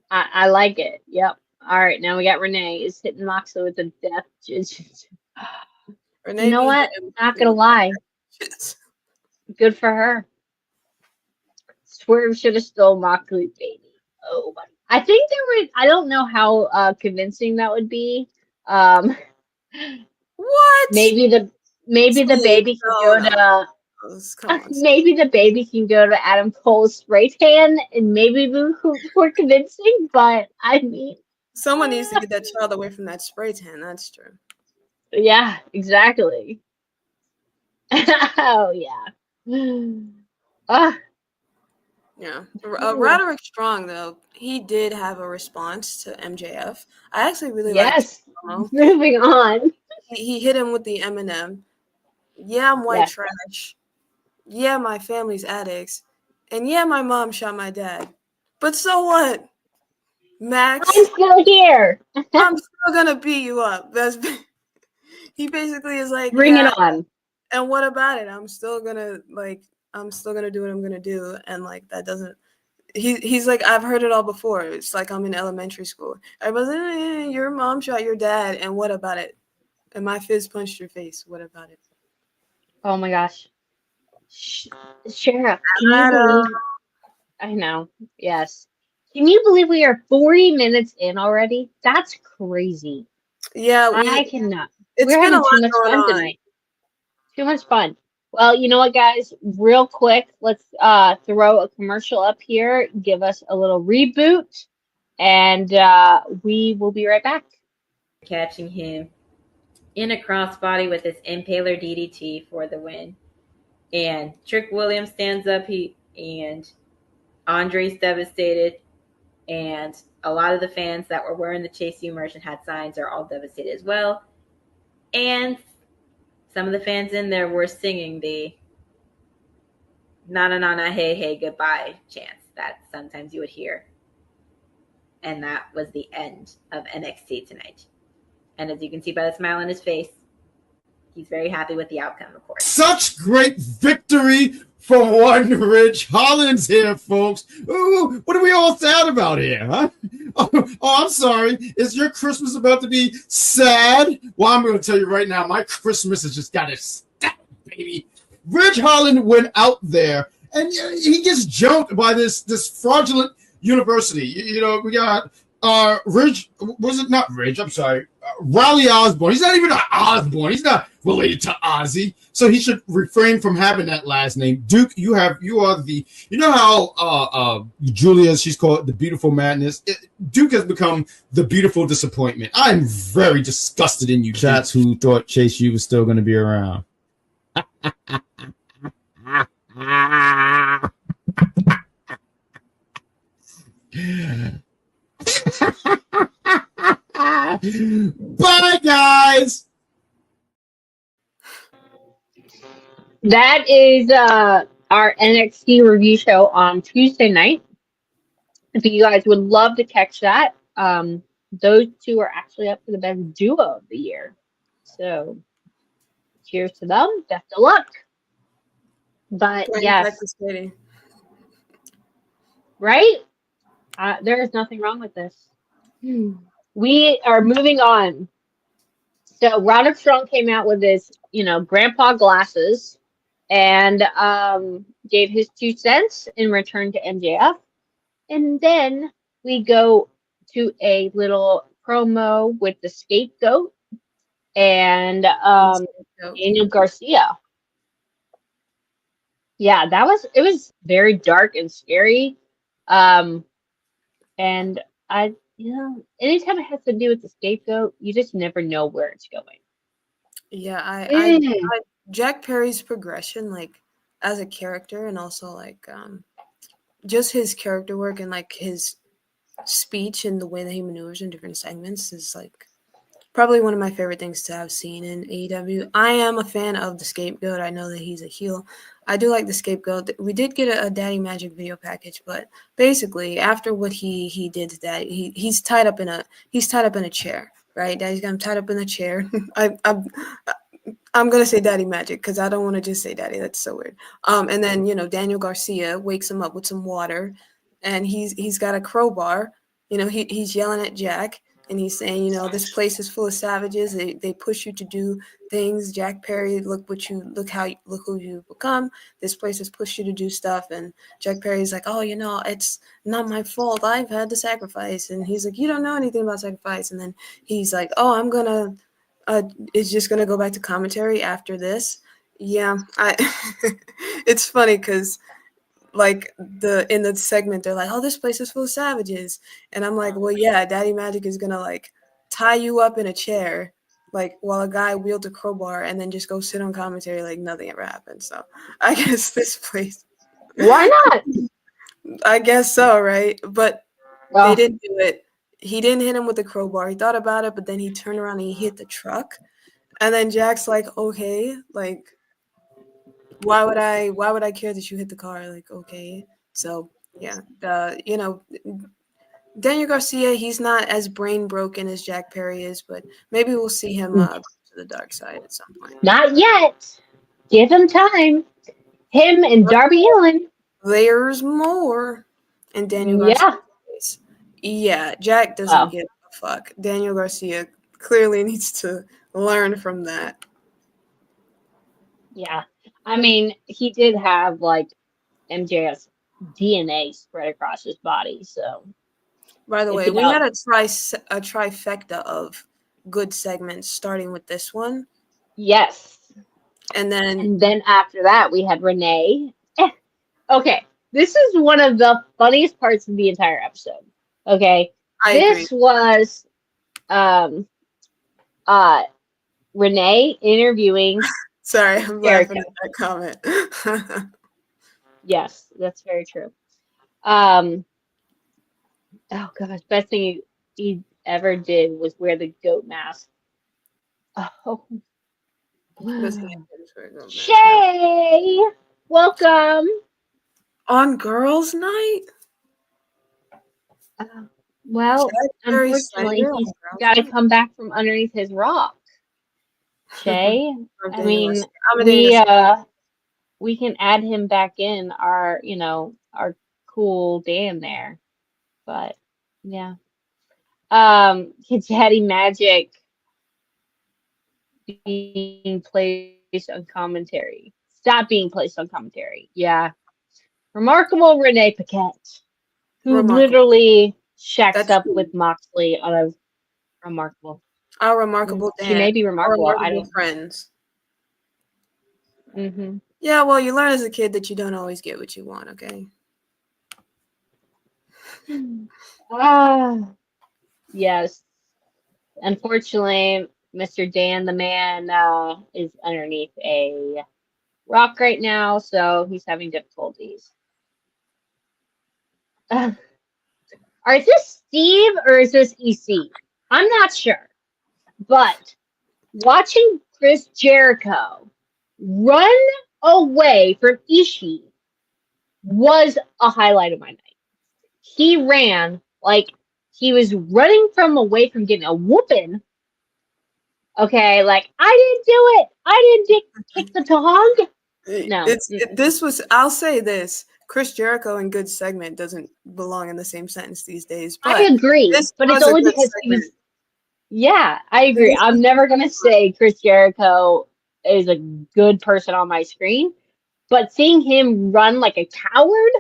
I like it. Yep. All right, now we got Renee is hitting Moxley with a death. Renee, you know what? Not gonna lie. Good for her. Swerve should have stole Moxley's baby. Oh, I think there would. I don't know how convincing that would be. Um, What? maybe the Please, baby can no, go no. to Come on. maybe the baby can go to Adam Cole's spray tan, and maybe we're convincing. But I mean, Someone needs to get that child away from that spray tan. That's true. yeah, exactly. Oh yeah. Ah, Yeah. Roderick Strong, though, he did have a response to MJF. I actually really liked yes. him. Moving on. He hit him with the Eminem. Yeah, I'm white Yes. trash. Yeah, my family's addicts. And yeah, my mom shot my dad. But so what? Max, I'm still here. I'm still gonna beat you up. He basically is like, Bring yeah, it on. and what about it? I'm still gonna do what I'm gonna do, and like that doesn't. He's like, I've heard it all before. It's like I'm in elementary school. Everybody's like, your mom shot your dad, and what about it? And my fist punched your face. What about it? Oh my gosh. Sheriff, can you believe? I know. Yes. Can you believe we are 40 minutes in already? That's crazy. Yeah, I cannot. it's We're been a having too lot much going fun on. tonight. Too much fun. Well, you know what, guys? Real quick, let's throw a commercial up here, give us a little reboot, and we will be right back. Catching him in a crossbody with his Impaler DDT for the win. And Trick Williams stands up, and Andre's devastated, and a lot of the fans that were wearing the Chase U merch and had signs are all devastated as well. And some of the fans in there were singing the na na na na hey hey goodbye chants that sometimes you would hear. And that was the end of NXT tonight. And as you can see by the smile on his face, he's very happy with the outcome, of course. Such great victory from one Ridge Hollins here, folks. Ooh, what are we all sad about here, huh? Oh, I'm sorry. Is your Christmas about to be sad? Well, I'm going to tell you right now, my Christmas has just got it stacked, baby. Ridge Holland went out there, and he gets jumped by this fraudulent university. You know, we got Ridge, was it not Ridge? I'm sorry. Riley Osborne. He's not even an Osborne. He's not related to Ozzy, so he should refrain from having that last name. Duke, you are the. You know how Julia, she's called the Beautiful Madness. Duke has become the Beautiful Disappointment. I'm very disgusted in you cats who thought Chase U was still going to be around. Bye, guys. That is our NXT review show on Tuesday night. If you guys would love to catch that, those two are actually up for the best duo of the year. So, cheers to them. Best of luck. But yes, Cactus Caitie. right? There is nothing wrong with this. We are moving on. So Roderick Strong came out with his, grandpa glasses and gave his 2 cents in return to MJF. And then we go to a little promo with the Scapegoat and Daniel Garcia. Yeah, it was very dark and scary. And anytime it has to do with the Scapegoat, you just never know where it's going. Yeah, I Jack Perry's progression, like as a character, and also like just his character work and like his speech and the way that he maneuvers in different segments is like probably one of my favorite things to have seen in AEW. I am a fan of the Scapegoat. I know that he's a heel. I do like the Scapegoat. We did get a Daddy Magic video package, but basically after what he did to that, he's tied up in a chair, right? Daddy's got him tied up in a chair. I'm gonna say Daddy Magic because I don't want to just say Daddy. That's so weird. And then Daniel Garcia wakes him up with some water, and he's got a crowbar. He's yelling at Jack. and he's saying, you know, this place is full of savages. They push you to do things. Jack Perry, look who you've become. This place has pushed you to do stuff. And Jack Perry's like, oh, you know, it's not my fault. I've had to sacrifice. And he's like, you don't know anything about sacrifice. And then he's like, oh, I'm gonna it's just gonna go back to commentary after this. Yeah, it's funny because like in the segment they're like, oh, this place is full of savages, and I'm like, well, yeah, Daddy Magic is gonna like tie you up in a chair like while a guy wields a crowbar and then just go sit on commentary like nothing ever happened. So I guess this place, Why not? I guess so, right? But Well, they didn't do it. He didn't hit him with the crowbar. He thought about it, but then he turned around and he hit the truck. And then Jack's like, okay, like, why would I care that you hit the car? Like, okay. So yeah, you know, Daniel Garcia, he's not as brain broken as Jack Perry is, but maybe we'll see him go to the dark side at some point. not yet. Give him time. Him and Darby Allin. There's more. And Daniel Garcia. Yeah, Jack doesn't give a fuck. Daniel Garcia clearly needs to learn from that. Yeah. I mean, he did have like MJF's DNA spread across his body, so. By the way, we had a trifecta of good segments, starting with this one. Yes. And then after that, we had Renee. Okay, this is one of the funniest parts of the entire episode. Okay, this was Renee interviewing. Sorry, I'm laughing at that comment. Yes, that's very true. Oh gosh, best thing he ever did was wear the goat mask. Oh, Shay, welcome on Girls' Night. Well, unfortunately, he's got to come back from underneath his rock. Shay, I mean, we can add him back in our cool Dan there, but yeah. Daddy Magic being placed on commentary. Stop being placed on commentary. Yeah. Remarkable Renee Paquette, who literally shacks up with Moxley on a remarkable. Our remarkable Dan. She may be remarkable. I don't friends. Mm-hmm. Yeah, well, you learn as a kid that you don't always get what you want, okay? Yes. Unfortunately, Mr. Dan the Man is underneath a rock right now, so he's having difficulties. Is this Steve or is this EC? I'm not sure. But watching Chris Jericho run away from Ishii was a highlight of my night. He ran like he was running away from getting a whooping. Okay, like, I didn't do it. I didn't kick the dog. No. I'll say this. Chris Jericho in good segment doesn't belong in the same sentence these days. But I agree. But it's only because he's... Yeah, I agree. I'm never going to say Chris Jericho is a good person on my screen. But seeing him run like a coward,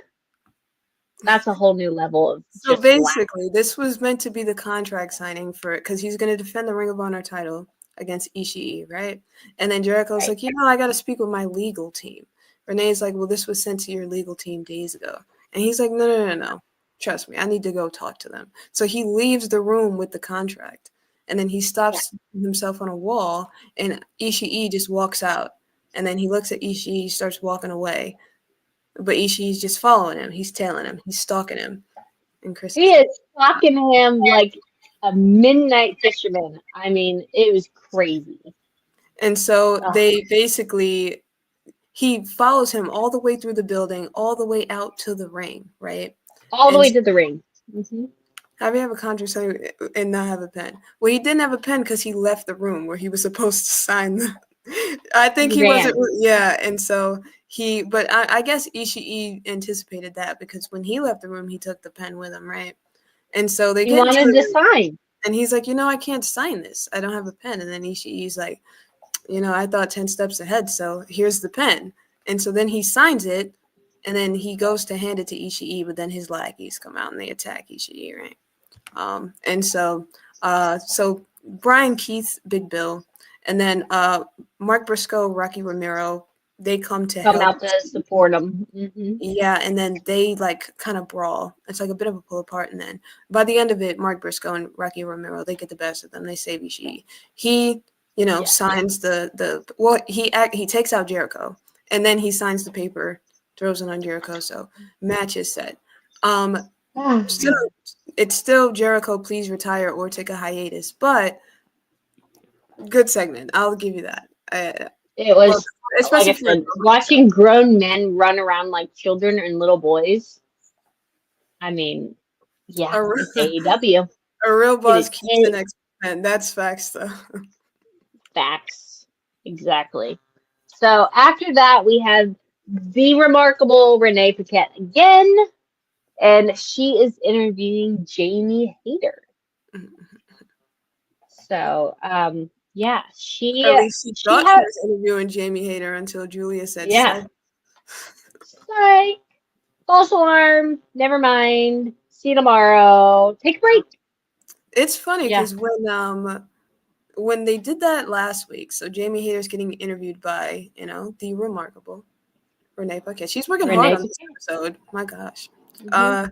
that's a whole new level of... So basically, this was meant to be the contract signing for it because he's going to defend the Ring of Honor title against Ishii, right? And then Jericho's like, I got to speak with my legal team. Renee's like, well, this was sent to your legal team days ago. And he's like, no. Trust me, I need to go talk to them. So he leaves the room with the contract. And then he stops himself on a wall, and Ishii just walks out. And then he looks at Ishii, he starts walking away. But Ishii's just following him. He's tailing him. He's stalking him. And Chris is stalking him like a midnight fisherman. I mean, it was crazy. And so they basically, he follows him all the way through the building, all the way out to the ring, right? All the way to the ring. Mm-hmm. How do you have a contract and not have a pen? Well, he didn't have a pen because he left the room where he was supposed to sign I think he wasn't. Yeah, and so but I guess Ishii anticipated that because when he left the room, he took the pen with him, right? And so they wanted to sign. And he's like, I can't sign this. I don't have a pen. And then Ishii's like, I thought 10 steps ahead, so here's the pen. And so then he signs it, and then he goes to hand it to Ishii, but then his lackeys come out and they attack Ishii, right? And so Brian Keith, Big Bill, and then Mark Briscoe, Rocky Romero, they come help out to support him. Mm-hmm. Yeah, and then they like kind of brawl. It's like a bit of a pull apart, and then by the end of it, Mark Briscoe and Rocky Romero, they get the best of them. They save Ishii. He, signs he takes out Jericho, and then he signs the paper, throws it on Jericho. So match is set. It's still Jericho, please retire or take a hiatus, but good segment. I'll give you that. It was, especially like I said, watching grown men run around like children and little boys. I mean, yeah, AEW. A real boss keeps the next man. That's facts, though. Facts. Exactly. So after that, we have the remarkable Renee Paquette again, and she is interviewing Jamie Hayter. So, yeah, she thought she was interviewing Jamie Hayter until Julia said, yeah. Psych. False alarm. Never mind. See you tomorrow. Take a break. It's funny because when they did that last week, so Jamie Hayter's getting interviewed by, the remarkable Renee Paquette. She's working hard on this episode. My gosh. Mm-hmm.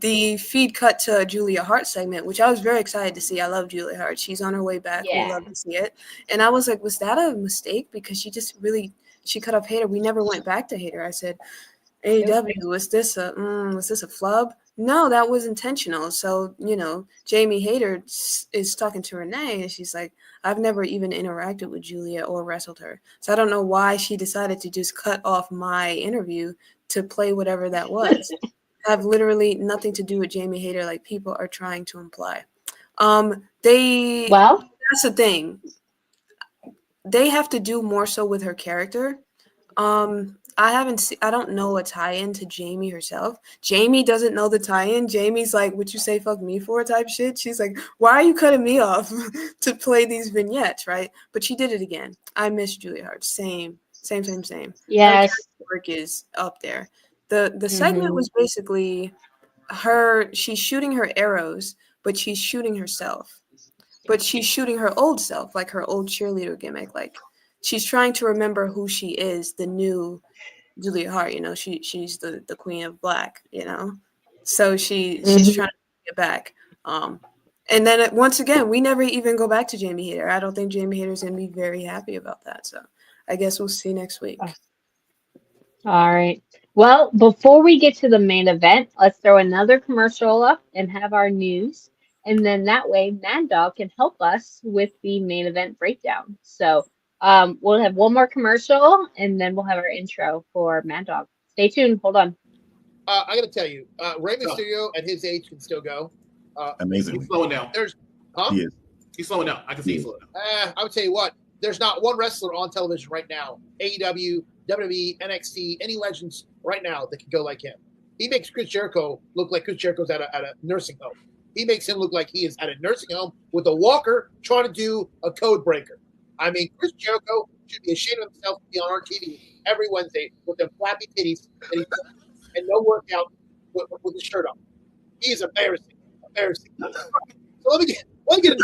The feed cut to a Julia Hart segment, which I was very excited to see. I love Julia Hart. She's on her way back. Yeah. We love to see it. And I was like, was that a mistake? Because she cut off Hayter. We never went back to Hayter. I said, AEW, was this a flub? No, that was intentional. So, Jamie Hayter is talking to Renee, and she's like, I've never even interacted with Julia or wrestled her. So I don't know why she decided to just cut off my interview to play whatever that was. Have literally nothing to do with Jamie Hayter, like people are trying to imply. That's the thing. They have to do more so with her character. I don't know a tie-in to Jamie herself. Jamie doesn't know the tie-in. Jamie's like, "Would you say fuck me for?" type shit. She's like, "Why are you cutting me off to play these vignettes?" Right? But she did it again. I miss Julia Hart. Same. Yes, her work is up there. The segment was basically her. She's shooting her arrows, but she's shooting herself. But she's shooting her old self, like her old cheerleader gimmick. Like she's trying to remember who she is, the new Julia Hart. She's the queen of black. So she's trying to get back. And then once again, we never even go back to Jamie Hayter. I don't think Jamie Hayter's gonna be very happy about that. So I guess we'll see next week. All right. Well, before we get to the main event, let's throw another commercial up and have our news. And then that way, Maddog can help us with the main event breakdown. So we'll have one more commercial, and then we'll have our intro for Maddog. Stay tuned. Hold on. I got to tell you, Rey Mysterio at his age can still go. Amazing. He's slowing down. He is. He's slowing down. I can see he's slowing down. I would tell you what. There's not one wrestler on television right now, AEW, WWE, NXT, any legends right now that can go like him. He makes Chris Jericho look like Chris Jericho's at a nursing home. He makes him look like he is at a nursing home with a walker trying to do a code breaker. I mean, Chris Jericho should be ashamed of himself to be on our TV every Wednesday with them flappy titties and no workout with his shirt on. He is embarrassing. So let me get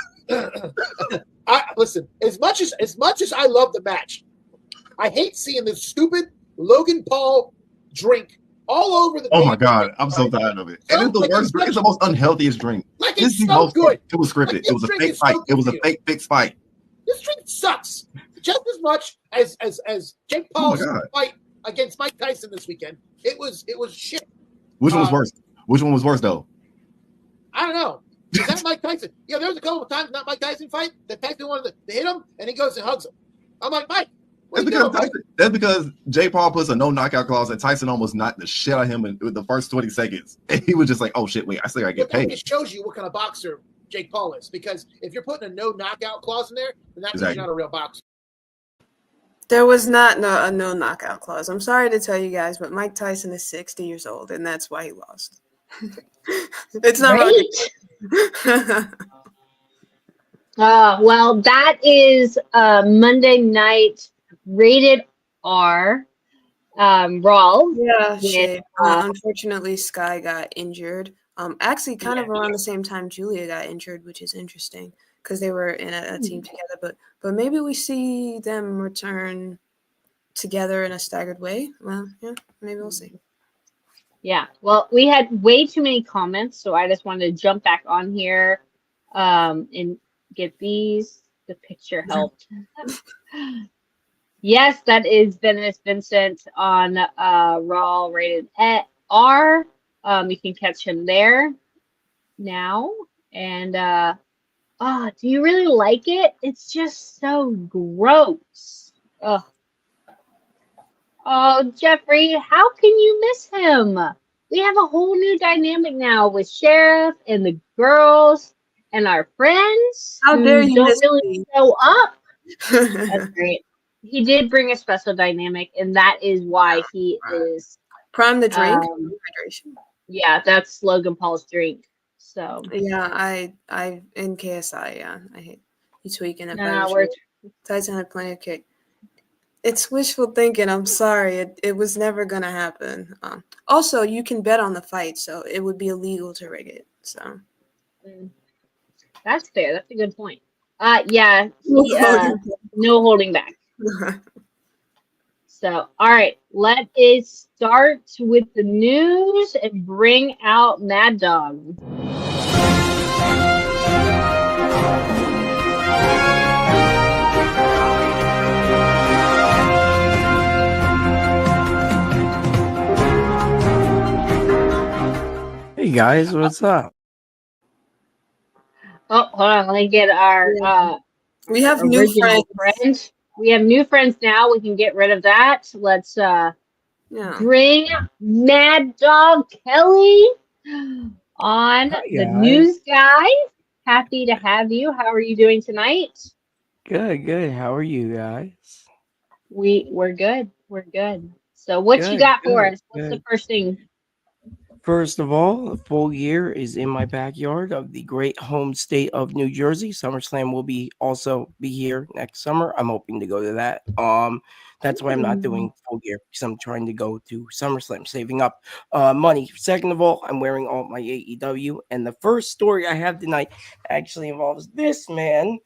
listen, as much as I love the match, I hate seeing this stupid Logan Paul drink all over the. Oh my god, I'm so tired of it. And it's the worst drink. It's the most unhealthiest drink. Like it's so good. It was scripted. It was a fake fight. It was a fake fixed fight. This drink sucks just as much as Jake Paul's fight against Mike Tyson this weekend. It was shit. Which one was worse? Which one was worse though? I don't know. Is that Mike Tyson? Yeah, there was a couple of times not Mike Tyson fight that Tyson wanted to hit him, and he goes and hugs him. I'm like, Mike. That's because Jay Paul puts a no knockout clause, and Tyson almost knocked the shit out of him in the first 20 seconds. And he was just like, "Oh shit, wait, I still gotta get paid." It shows you what kind of boxer Jake Paul is, because if you're putting a no knockout clause in there, then that means you're not a real boxer. There was not a no knockout clause. I'm sorry to tell you guys, but Mike Tyson is 60 years old, and that's why he lost. It's not right. Well, that is Monday night rated R Raw. Yeah, With, shit. Unfortunately, Sky got injured. Actually, kind of around the same time Julia got injured, which is interesting because they were in a team together. But maybe we see them return together in a staggered way. Well, yeah, maybe we'll see. Yeah. Well, we had way too many comments, so I just wanted to jump back on here and get these. The picture helped. Yes, that is Venice Vincent on Raw rated R. You can catch him there now. And do you really like it? It's just so gross. Ugh. Oh, Jeffrey, how can you miss him? We have a whole new dynamic now with Sheriff and the girls and our friends How who dare you don't miss really me? show up. That's great. He did bring a special dynamic, and that is why he is Prime the drink. Hydration. Yeah, that's Logan Paul's drink. So yeah, I in KSI. Yeah, I hate you tweaking it. Tyson had plenty of kick. It's wishful thinking. I'm sorry. It was never gonna happen. Also, you can bet on the fight, so it would be illegal to rig it. So that's fair. That's a good point. Yeah, no holding back. So, all right, let us start with the news and bring out Maddog. Hey guys, what's up? Oh, hold on. Let me get our we have new friends. We have new friends now. We can get rid of that. Let's bring Maddog Kelly on the news guy. Happy to have you. How are you doing tonight? Good. How are you guys? We're good. We're good. So what you got for us? What's the first thing? First of all, a full year is in my backyard of the great home state of New Jersey. SummerSlam will also be here next summer. I'm hoping to go to that. That's why I'm not doing full year, because I'm trying to go to SummerSlam, saving up money. Second of all, I'm wearing all my AEW, and the first story I have tonight actually involves this man,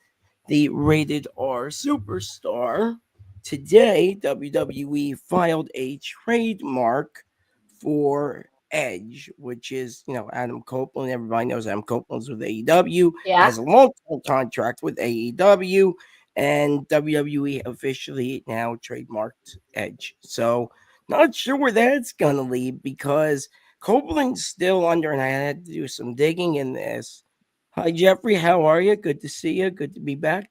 the rated R superstar. Today, WWE filed a trademark for Edge, which is, Adam Copeland. Everybody knows Adam Copeland's with AEW, has a long-term contract with AEW, and WWE officially now trademarked Edge. So, not sure where that's going to lead, because Copeland's still under, and I had to do some digging in this. Hi, Jeffrey. How are you? Good to see you. Good to be back.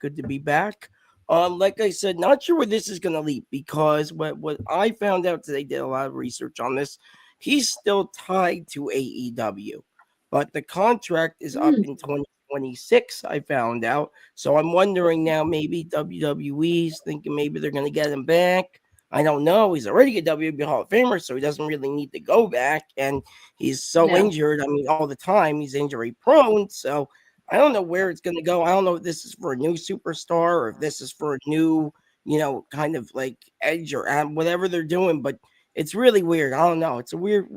Like I said, not sure where this is going to lead, because what I found out today, did a lot of research on this. He's still tied to AEW, but the contract is up in 2026, I found out. So I'm wondering now, maybe WWE's thinking maybe they're going to get him back. I don't know. He's already a WWE Hall of Famer, so he doesn't really need to go back. And he's so injured. I mean, all the time, he's injury prone. So I don't know where it's going to go. I don't know if this is for a new superstar or if this is for a new, kind of like Edge or whatever they're doing. But it's really weird. I don't know. It's a weird.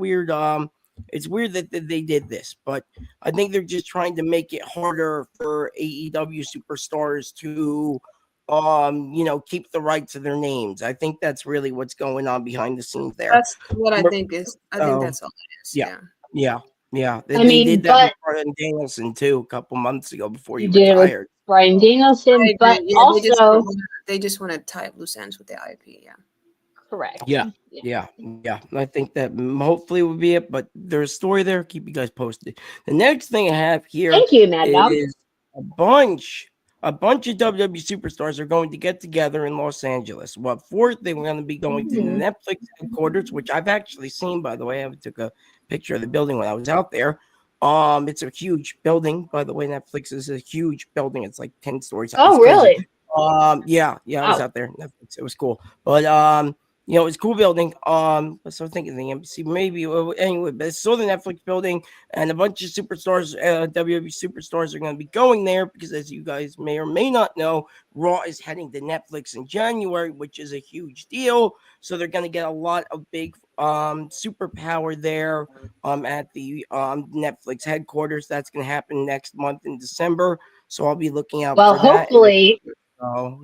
It's weird that they did this, but I think they're just trying to make it harder for AEW superstars to, keep the rights of their names. I think that's really what's going on behind the scenes there. That's what I think is. I think that's all it is. Yeah. They did that with Bryan Danielson too a couple months ago before he retired. Bryan Danielson, but also they just want to tie up loose ends with the IP. Yeah. Correct. Yeah. I think that hopefully will be it, but there's a story there. Keep you guys posted. The next thing I have here is a bunch of WWE superstars are going to get together in Los Angeles. Well, fourth, they were going to be going to the Netflix headquarters, which I've actually seen, by the way. I took a picture of the building when I was out there. It's a huge building, by the way. Netflix is a huge building. It's like 10 stories. Oh, really? Yeah, I was out there. Netflix. It was cool. But it's a cool building. So I'm thinking the embassy, maybe anyway, but it's still the Netflix building, and a bunch of superstars, WWE superstars are going to be going there because, as you guys may or may not know, Raw is heading to Netflix in January, which is a huge deal. So they're going to get a lot of big superpower there at the Netflix headquarters. That's going to happen next month in December. So I'll be looking out Well, for that.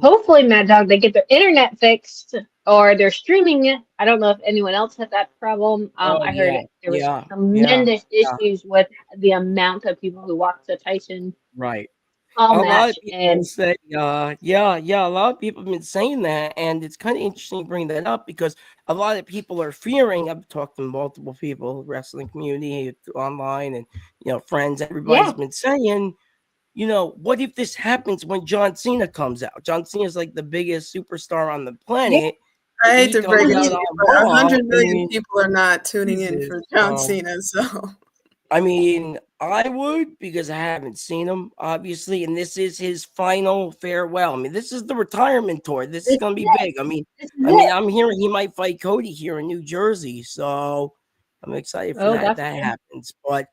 hopefully, Mad Dog, they get their internet fixed or they're streaming it. I don't know if anyone else had that problem. I heard there was tremendous issues with the amount of people who watched the Tyson right. all A match. lot of people And say, a lot of people have been saying that, and it's kind of interesting to bring that up because a lot of people are fearing. I've talked to multiple people, wrestling community, online, and friends. Everybody's been saying, what if this happens when John Cena comes out? John Cena is like the biggest superstar on the planet. I hate to break it to you, but 100 million mean, people are not tuning in for John Cena. So, I mean, I would because I haven't seen him, obviously, and this is his final farewell. I mean, this is the retirement tour. This is going to be big. I mean, I'm hearing he might fight Cody here in New Jersey, so I'm excited for that happens. But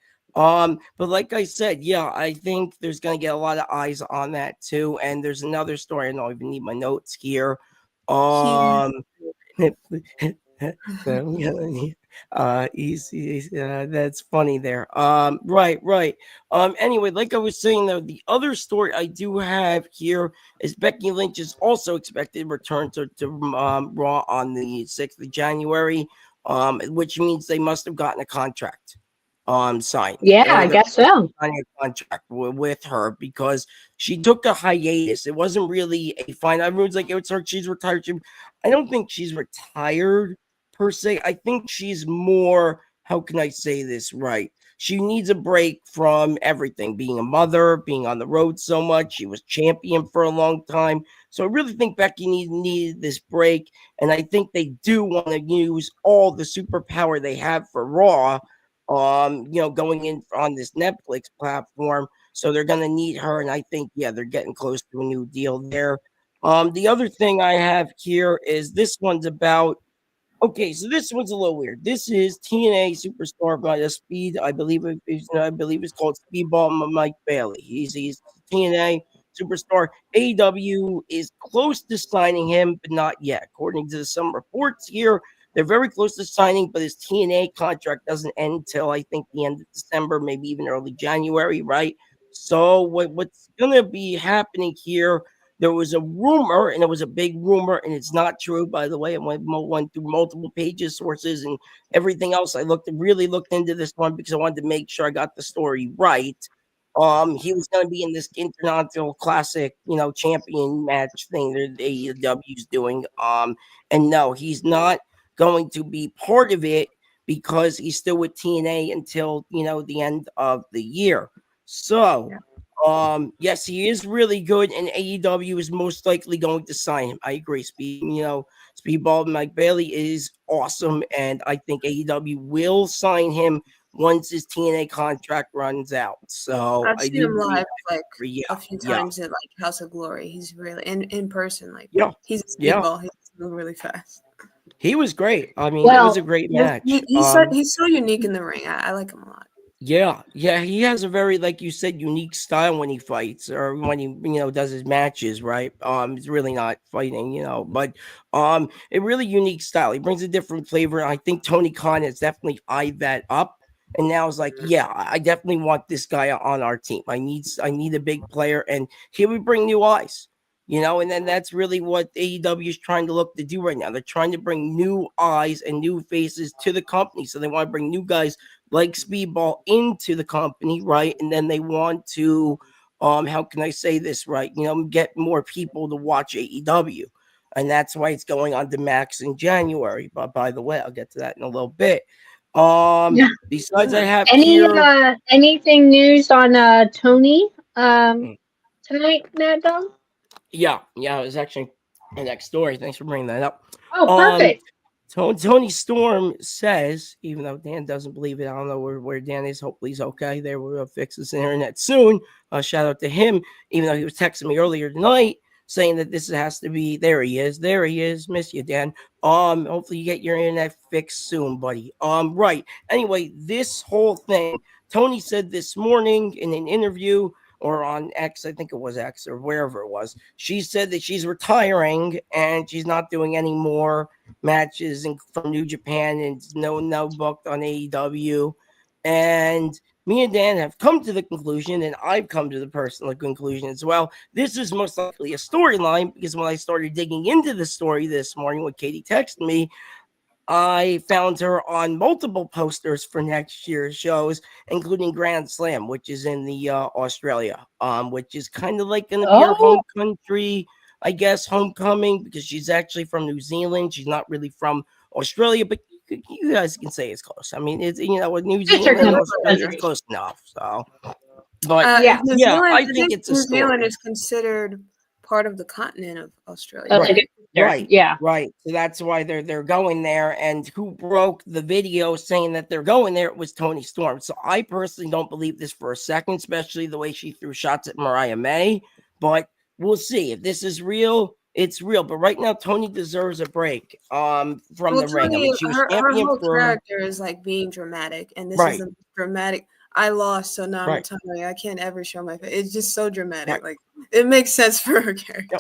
like I said, I think there's going to get a lot of eyes on that too. And there's another story. I don't even need my notes here. That's funny there. Right. Anyway, like I was saying though, the other story I do have here is Becky Lynch is also expected to return to Raw on the 6th of January, which means they must have gotten a contract signed. Yeah, I guess so. Signing a contract with her because she took a hiatus. It wasn't really a fine. Everyone's like, she's retired. I don't think she's retired per se. I think she's more, how can I say this right? She needs a break from everything, being a mother, being on the road so much. She was champion for a long time. So I really think Becky needed this break. And I think they do want to use all the superpower they have for Raw, going in on this Netflix platform. So they're going to need her. And I think, they're getting close to a new deal there. The other thing I have here is this one's about, so this one's a little weird. This is TNA superstar by the Speed. I believe it's called Speedball Mike Bailey. He's TNA superstar. AEW is close to signing him, but not yet. According to some reports here, they're very close to signing, but his TNA contract doesn't end until I think the end of December, maybe even early January, right? So what's going to be happening here, there was a rumor, and it was a big rumor, and it's not true, by the way. I went through multiple pages, sources, and everything else. I really looked into this one because I wanted to make sure I got the story right. He was going to be in this International Classic, champion match thing that AEW's doing. And no, he's not going to be part of it because he's still with TNA until the end of the year. So yes, he is really good, and AEW is most likely going to sign him. I agree. Speedball Mike Bailey is awesome, and I think AEW will sign him once his TNA contract runs out. So I've seen him live a few times at House of Glory. He's really in person, he's a speedball. He's really fast. He was great. I mean, it was a great match. He's so unique in the ring. I like him a lot. Yeah, he has a very, like you said, unique style when he fights or when he, does his matches, right? It's really not fighting, but a really unique style. He brings a different flavor. I think Tony Khan has definitely eyed that up, and now it's like, I definitely want this guy on our team. I need a big player, and here we bring new eyes. And then that's really what AEW is trying to look to do right now. They're trying to bring new eyes and new faces to the company. So they want to bring new guys like Speedball into the company, right? And then they want to, how can I say this right? Get more people to watch AEW. And that's why it's going on to Max in January. But by the way, I'll get to that in a little bit. Besides, I have anything news on Tony tonight, Mad Dog? Yeah, it was actually the next story. Thanks for bringing that up. Oh, perfect. Tony Storm says, even though Dan doesn't believe it, I don't know where Dan is. Hopefully he's okay. We'll fix this internet soon. Shout out to him, even though he was texting me earlier tonight saying that this has to be. There he is. There he is. Miss you, Dan. Hopefully you get your internet fixed soon, buddy. Right. Anyway, this whole thing, Tony said this morning in an interview or on X, I think it was X or wherever it was. She said that she's retiring and she's not doing any more matches from New Japan and no booked on AEW. And me and Dan have come to the conclusion, and I've come to the personal conclusion as well. This is most likely a storyline because when I started digging into the story this morning, when Katie texted me, I found her on multiple posters for next year's shows, including Grand Slam, which is in the Australia, which is kind of like going to be her home country, I guess, homecoming, because she's actually from New Zealand. She's not really from Australia, but you guys can say it's close. I mean, it's with New Zealand and Australia, it's close enough. So, but I think it's a New story. Zealand is considered part of the continent of Australia. Right. So that's why they're going there. And who broke the video saying that they're going there? It was Toni Storm. So I personally don't believe this for a second, especially the way she threw shots at Mariah May. But we'll see if this is real. It's real, but right now Toni deserves a break from the ring. I mean, she was champion her whole for character is like being dramatic, and this Right. is a dramatic. I lost, so now I'm Right. retiring. I can't ever show my face. It's just so dramatic. Right. Like it makes sense for her character.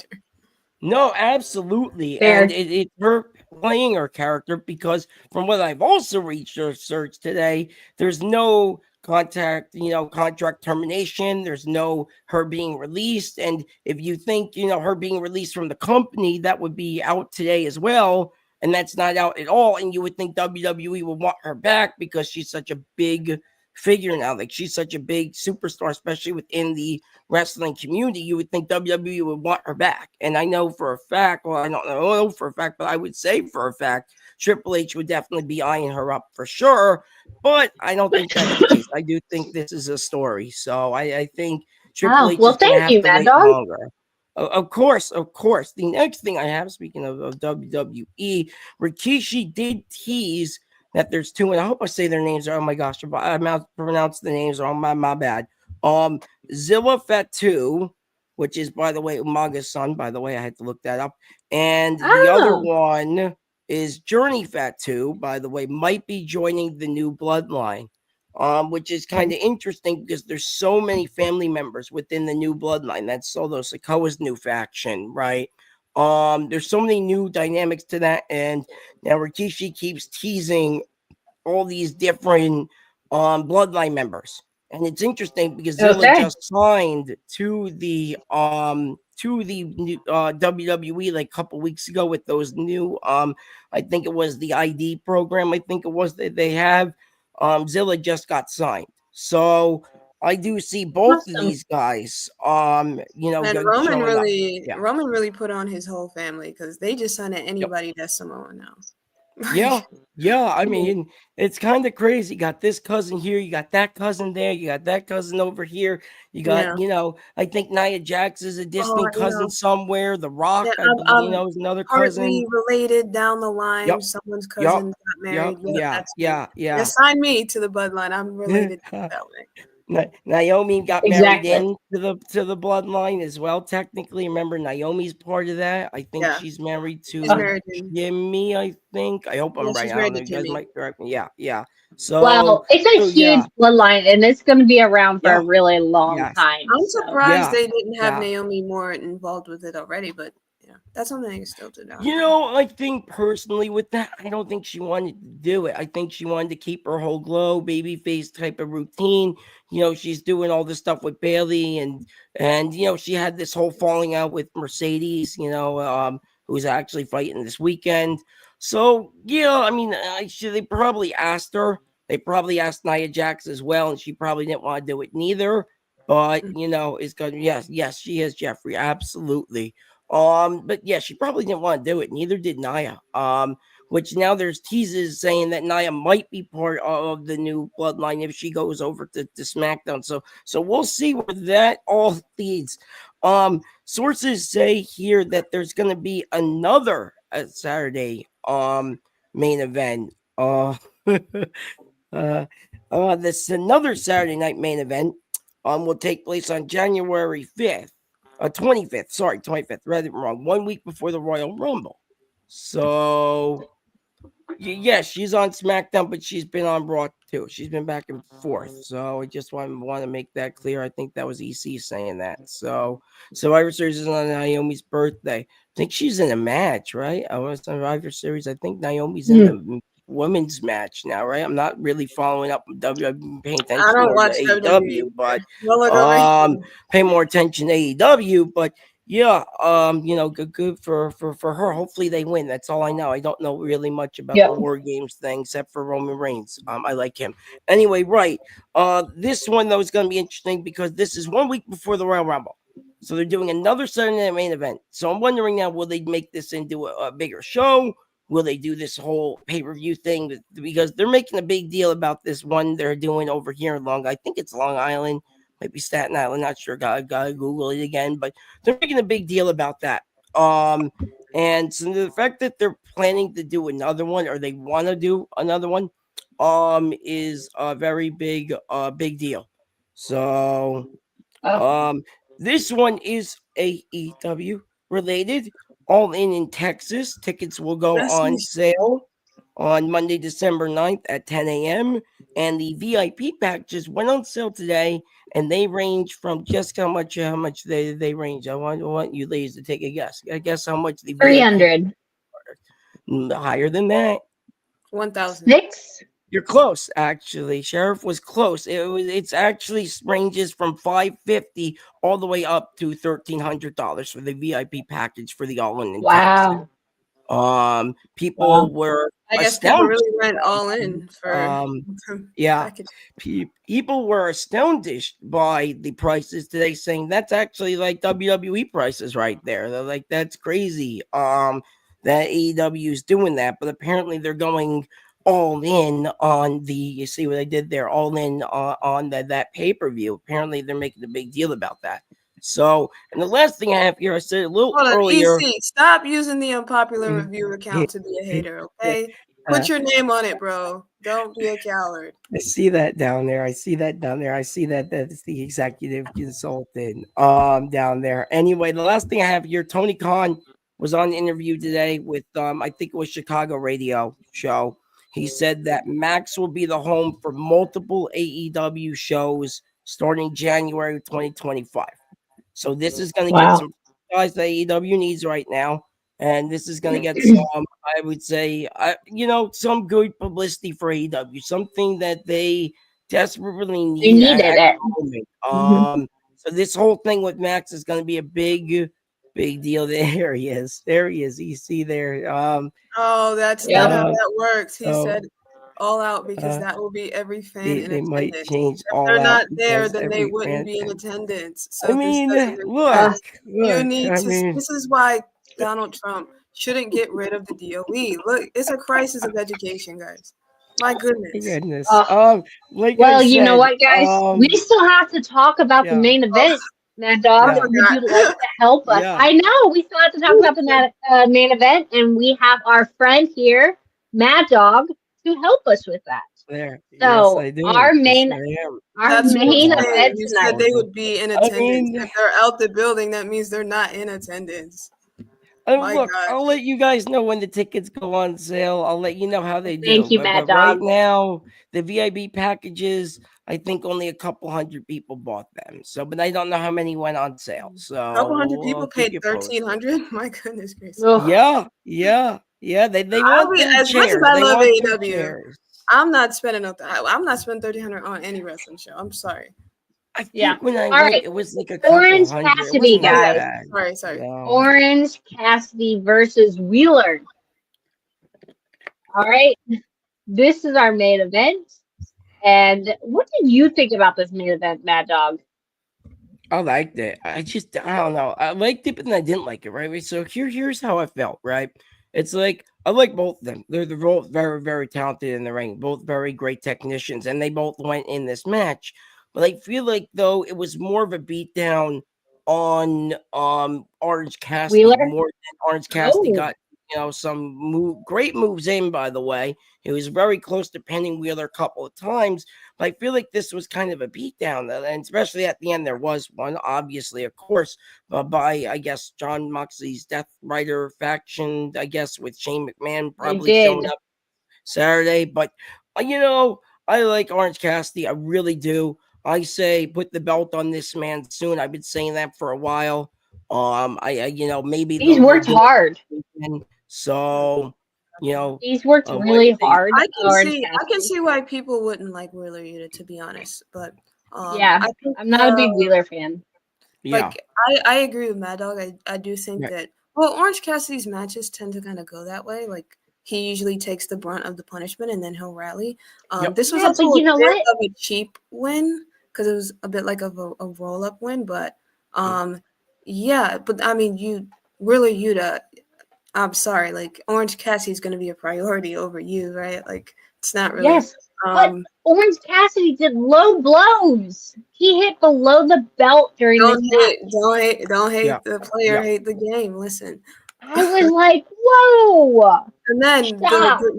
No, absolutely. Fair. And it's her playing her character because from what I've also researched today, there's no contract termination. There's no her being released. And if you think, her being released from the company, that would be out today as well. And that's not out at all. And you would think WWE would want her back because she's such a big figure now. Like she's such a big superstar, especially within the wrestling community. You would think WWE would want her back. And I know for a fact, well, I don't know for a fact, but I would say for a fact, Triple H would definitely be eyeing her up for sure. But I don't think that's the case. I do think this is a story. So I think Triple H is going to have to wait longer. Of course. The next thing I have, speaking of WWE, Rikishi did tease that there's two, and I hope I say their names. Oh my gosh, I pronounced the names wrong. My bad. Zilla Fatu, which is, by the way, Umaga's son. By the way, I had to look that up. And the other one is Journey Fatu, by the way, might be joining the new bloodline. Which is kind of interesting because there's so many family members within the new bloodline. That's Solo Sikoa's new faction, right? There's so many new dynamics to that, and now Rikishi keeps teasing all these different bloodline members, and it's interesting because Zilla just signed to the new, WWE like a couple weeks ago with those new I think it was the ID program. I think it was that they have. Zilla just got signed, so I do see both of these guys. And Roman really put on his whole family because they just signed anybody that's Samoan now. Yeah. I mean, it's kind of crazy. You got this cousin here, you got that cousin there, you got that cousin over here. You got, I think Nia Jax is a distant cousin somewhere. The Rock, is another cousin. Related down the line. Someone's cousin got married. They signed me to the bloodline. I'm related to that way. Naomi got married into the bloodline as well. Technically, remember Naomi's part of that. I think she's married to Jimmy. I think. I hope I'm right. I don't know. You guys might correct me. Yeah. So it's a huge bloodline, and it's going to be around for a really long time. I'm surprised they didn't have Naomi more involved with it already, but. That's something I can still do now. I think personally with that, I don't think she wanted to do it. I think she wanted to keep her whole glow babyface type of routine. She's doing all this stuff with Bailey and she had this whole falling out with Mercedes, who's actually fighting this weekend. So, they probably asked her. They probably asked Nia Jax as well, and she probably didn't want to do it neither. But, it's going to, yes, she is, Jeffrey. Absolutely. But yeah, she probably didn't want to do it. Neither did Nia. Which now there's teases saying that Nia might be part of the new bloodline if she goes over to SmackDown. So we'll see where that all leads. Sources say here that there's going to be another Saturday main event. This another Saturday night main event will take place on January 5th. 25th. Sorry, 25th. Read it wrong. 1 week before the Royal Rumble. So yes, she's on SmackDown, but she's been on Raw too. She's been back and forth. So I just want to make that clear. I think that was EC saying that. So Survivor Series is on Naomi's birthday. I think she's in a match, right? I was on Survivor Series. I think Naomi's in the women's match now, right? I'm not really following up with WWE, paying attention I don't watch to AEW, but WWE. pay more attention to AEW, but yeah, good for her. Hopefully they win. That's all I know. I don't know really much about the War Games thing except for Roman Reigns. I like him. Anyway, right. This one though is going to be interesting because this is 1 week before the Royal Rumble. So they're doing another Saturday Night main event. So I'm wondering now, will they make this into a bigger show? Will they do this whole pay-per-view thing? Because they're making a big deal about this one they're doing over here in I think it's Long Island. Maybe Staten Island, not sure. Gotta Google it again, but they're making a big deal about that. And so the fact that they're planning to do another one, or they want to do another one, is a very big deal. So, this one is AEW related. All in Texas. Tickets will go on sale on Monday, December 9th at 10 a.m. And the VIP packages went on sale today, and they range from just how much they range. I want you ladies to take a guess. I guess how much the 300. Higher than that. 1,000. 6. You're close, actually. Sheriff was close. It's actually ranges from $550 all the way up to $1,300 for the VIP package for the All-In. Wow. People were I guess people really went all in for people were astounded by the prices today, saying that's actually like WWE prices right there. They're like, that's crazy. That AEW is doing that, but apparently they're going all in on you see what I did there, all in on that pay-per-view. Apparently they're making a big deal about that. So, and the last thing I have here, I said a little earlier. EC, stop using the Unpopular Review account to be a hater, okay? Put your name on it, bro. Don't be a coward. I see that down there. I see that that's the executive consultant down there. Anyway, the last thing I have here, Tony Khan was on an interview today with I think it was Chicago radio show. He said that Max will be the home for multiple AEW shows starting January 2025. So this is going to get some guys that AEW needs right now. And this is going to get some, I would say, some good publicity for AEW, something that they desperately need. They needed it. So this whole thing with Max is going to be a big deal. There he is. You see there. That's not how that works. He said all out because that will be every fan in attendance. Might change all if they're not out there, then they wouldn't be in attendance. So this is why Donald Trump shouldn't get rid of the DOE. Look, it's a crisis of education, guys. My goodness. You know what, guys? We still have to talk about the main event. Maddog, would you like to help us? I know we still have to talk about the main event, and we have our friend here, Maddog, to help us with that. So our main event you said they would be in attendance. If they're out the building, that means they're not in attendance. I'll let you guys know when the tickets go on sale. I'll let you know how they do. Thank you, Maddog. Right now, the VIP packages, I think only a couple hundred people bought them. So, but I don't know how many went on sale. So, a couple hundred people paid $1,300. My goodness gracious. Yeah. They want as much as I love AEW. I'm not spending $1,300 on any wrestling show. I'm sorry. I think when I went, it was like a Orange Cassidy, guys. Sorry. Orange Cassidy versus Wheeler. All right. This is our main event. And what did you think about this main event, Maddog? I liked it. I don't know. I liked it, but then I didn't like it, right? So here's how I felt, right? It's like, I like both of them. They're both very, very talented in the ring, both very great technicians, and they both went in this match. But I feel like, though, it was more of a beatdown on Orange Cassidy, more than Orange Cassidy got some great moves in, by the way. He was very close to pinning Wheeler a couple of times, but I feel like this was kind of a beatdown, and especially at the end, there was one, obviously, of course, by, I guess, John Moxley's Death Rider faction, I guess, with Shane McMahon probably showing up Saturday. But, I like Orange Cassidy. I really do. I say put the belt on this man soon. I've been saying that for a while. Maybe he's worked hard. So, he's worked really hard. I can see why people wouldn't like Wheeler Yuta, to be honest. But I'm not a big Wheeler fan. Like I agree with Maddog. I do think that Orange Cassidy's matches tend to kind of go that way. Like he usually takes the brunt of the punishment and then he'll rally. This was also a bit of a cheap win because it was a bit like of a roll up win. But but I mean, Wheeler Yuta. I'm sorry, like Orange Cassidy's going to be a priority over you, right? Like it's not really. Yes, but Orange Cassidy did low blows. He hit below the belt during this match. Don't hate the player, hate the game. Listen, I was like, whoa. And then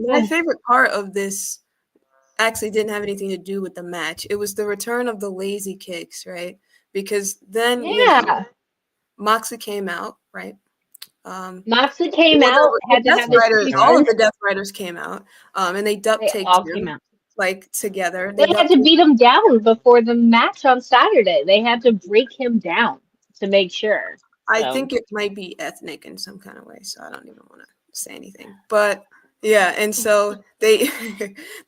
my favorite part of this actually didn't have anything to do with the match. It was the return of the lazy kicks, right? Because then Moxley came out, right? Moxley came out. All of the Death Riders came out, and they duct taped him like together. They had to beat him down before the match on Saturday. They had to break him down to make sure. I think it might be ethnic in some kind of way, so I don't even want to say anything. But yeah, and so they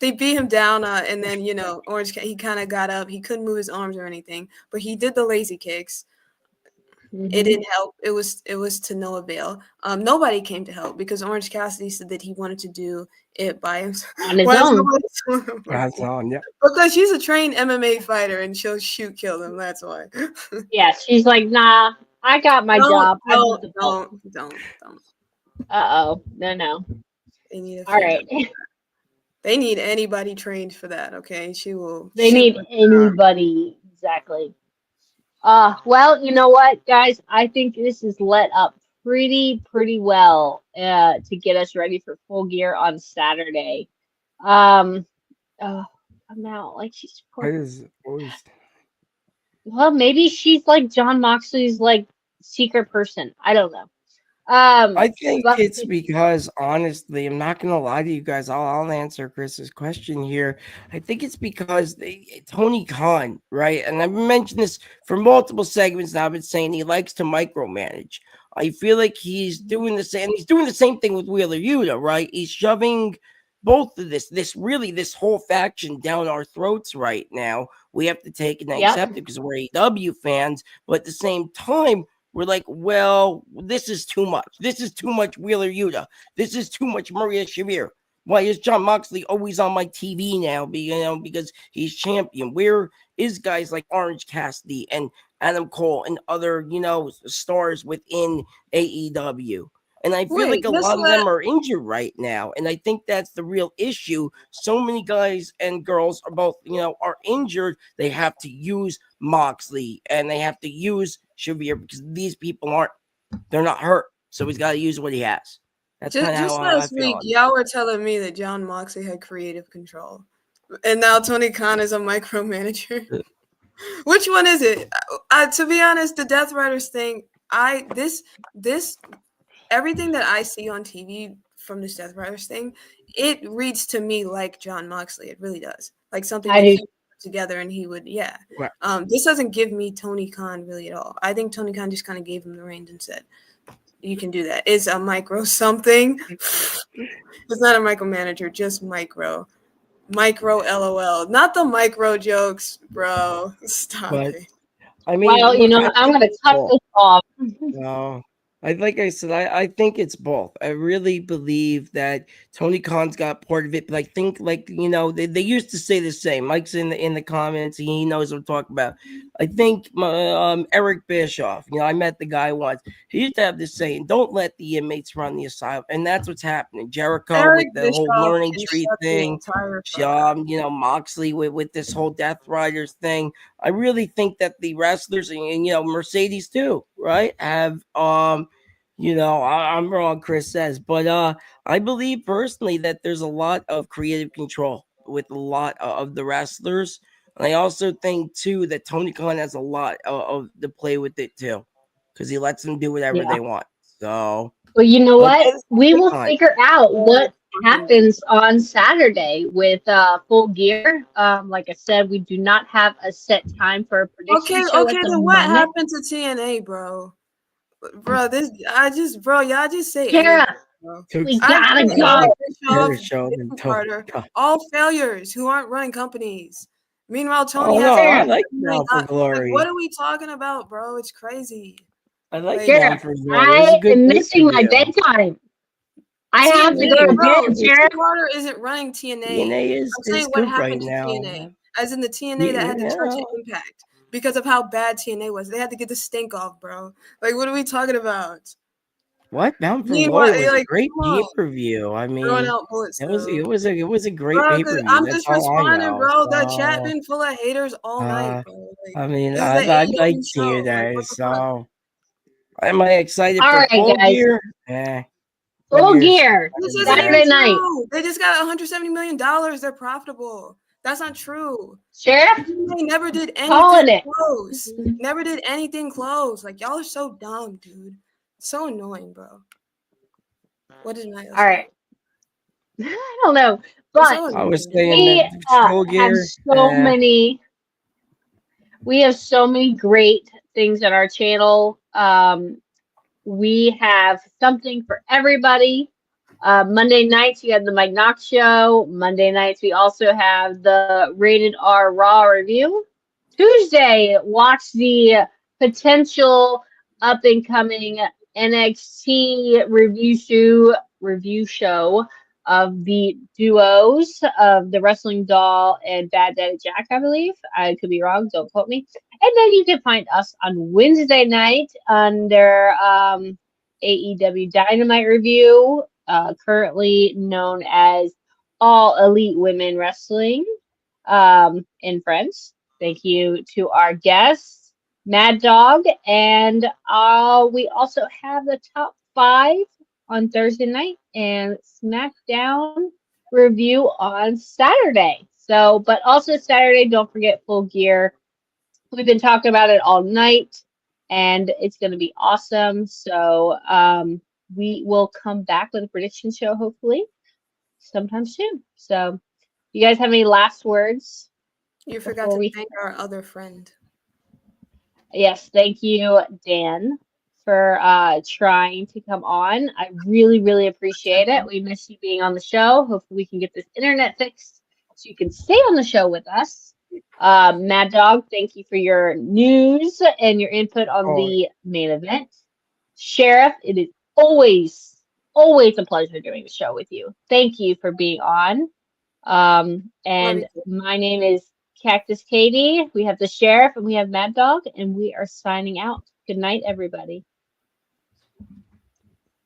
they beat him down, and then Orange he kind of got up. He couldn't move his arms or anything, but he did the lazy kicks. It didn't help. It was to no avail. Nobody came to help because Orange Cassidy said that he wanted to do it by himself. On his own. Because she's a trained MMA fighter and she'll kill them. That's why. Yeah, she's like, nah, I got my job. Don't. Uh-oh. No. They need all right. They need anybody trained for that, okay? They need anybody, exactly. Well, you know what, guys? I think this is let up pretty well to get us ready for Full Gear on Saturday. I'm out. Like she's well, maybe she's like John Moxley's like secret person. I don't know. I think it's because, honestly, I'm not gonna lie to you guys. I'll answer Chris's question here. I think it's because Tony Khan, right? And I've mentioned this for multiple segments now. I've been saying he likes to micromanage. I feel like he's doing the same. He's doing the same thing with Wheeler Yuta, right? He's shoving both of this whole faction down our throats right now. We have to take it and accept it because we're AEW fans, but at the same time, we're like, well, this is too much. This is too much Wheeler Yuta. This is too much Maria Shavir. Why is John Moxley always on my TV now? Because he's champion. Where is guys like Orange Cassidy and Adam Cole and other, stars within AEW? And I feel like a lot of them are injured right now. And I think that's the real issue. So many guys and girls are both, are injured. They have to use Moxley and they have to use Shavir because these people they're not hurt. So he's got to use what he has. That's kind of how last week, y'all were telling me that John Moxley had creative control. And now Tony Khan is a micromanager. Which one is it? To be honest, the Death Riders thing, everything that I see on TV from this Death Riders thing, it reads to me like John Moxley. It really does. Like something that he put together and he would, Right. This doesn't give me Tony Khan really at all. I think Tony Khan just kind of gave him the reins and said, you can do that. It's a micro something. It's not a micromanager, just micro. Micro LOL. Not the micro jokes, bro. Stop it. I mean, well, I'm going to cut this off. No. Like I said, I think it's both. I really believe that Tony Khan's got part of it, but I think, they used to say the same. Mike's in the comments. He knows what I'm talking about. I think Eric Bischoff, I met the guy once. He used to have this saying, don't let the inmates run the asylum. And that's what's happening. Jericho with the whole learning tree thing. Moxley with this whole Death Riders thing. I really think that the wrestlers and Mercedes too, right, have I'm wrong, Chris says, but I believe personally that there's a lot of creative control with a lot of the wrestlers. And I also think too that Tony Khan has a lot of to play with it too, because he lets them do whatever they want. So, well, you know but what? We will figure out what happens on Saturday with Full Gear. Like I said, we do not have a set time for a prediction show at the then what moment. happened to TNA, bro? Bro, y'all just say Kara, anything, we gotta go. All failures who aren't running companies. Meanwhile, Tony I like Bound for Glory. What are we talking about, bro? It's crazy. I like Kara, I am missing my bedtime. I have to go to bed, Jared. Carter isn't running TNA. TNA is I'm saying what happened to now. TNA, as in the TNA that had the Church of Impact, because of how bad TNA was. They had to get the stink off, bro. Like, what are we talking about? What? Bound for Glory was a great pay-per-view. I mean, it was a great pay-per-view. I'm just responding, bro. The chat been full of haters all night, bro. I mean, I like TNA, so am I excited for Full Gear? Full Gear. Saturday night. They just got $170 million. They're profitable. That's not true. Sheriff? They never did anything close. Never did anything close. Like, y'all are so dumb, dude. So annoying, bro. What did I? All right. I don't know, but I was saying we have so many. We have so many great things on our channel. We have something for everybody. Monday nights, you have the Mike Knox show. Monday nights, we also have the Rated R Raw review. Tuesday, watch the potential up and coming NXT review show of the duos of the Wrestling Doll and Bad Daddy Jack, I believe. I could be wrong, don't quote me. And then you can find us on Wednesday night under AEW Dynamite review, currently known as All Elite Women Wrestling and Friends. Thank you to our guests, Maddog, and we also have the top 5 on Thursday night and SmackDown review on Saturday. So, but also Saturday, don't forget Full Gear. We've been talking about it all night, and it's going to be awesome. So, we will come back with a prediction show, hopefully, sometime soon. So, you guys have any last words? You forgot to thank our other friend. Yes, thank you, Dan, for trying to come on. I really, really appreciate it. We miss you being on the show. Hopefully we can get this internet fixed so you can stay on the show with us. Maddog, thank you for your news and your input on the main event. Sheriff, it is always a pleasure doing the show with you. Thank you for being on. And my name is Cactus Caitie. We have the Sheriff and we have Maddog, and we are signing out. Good night, everybody.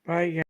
Bye, guys.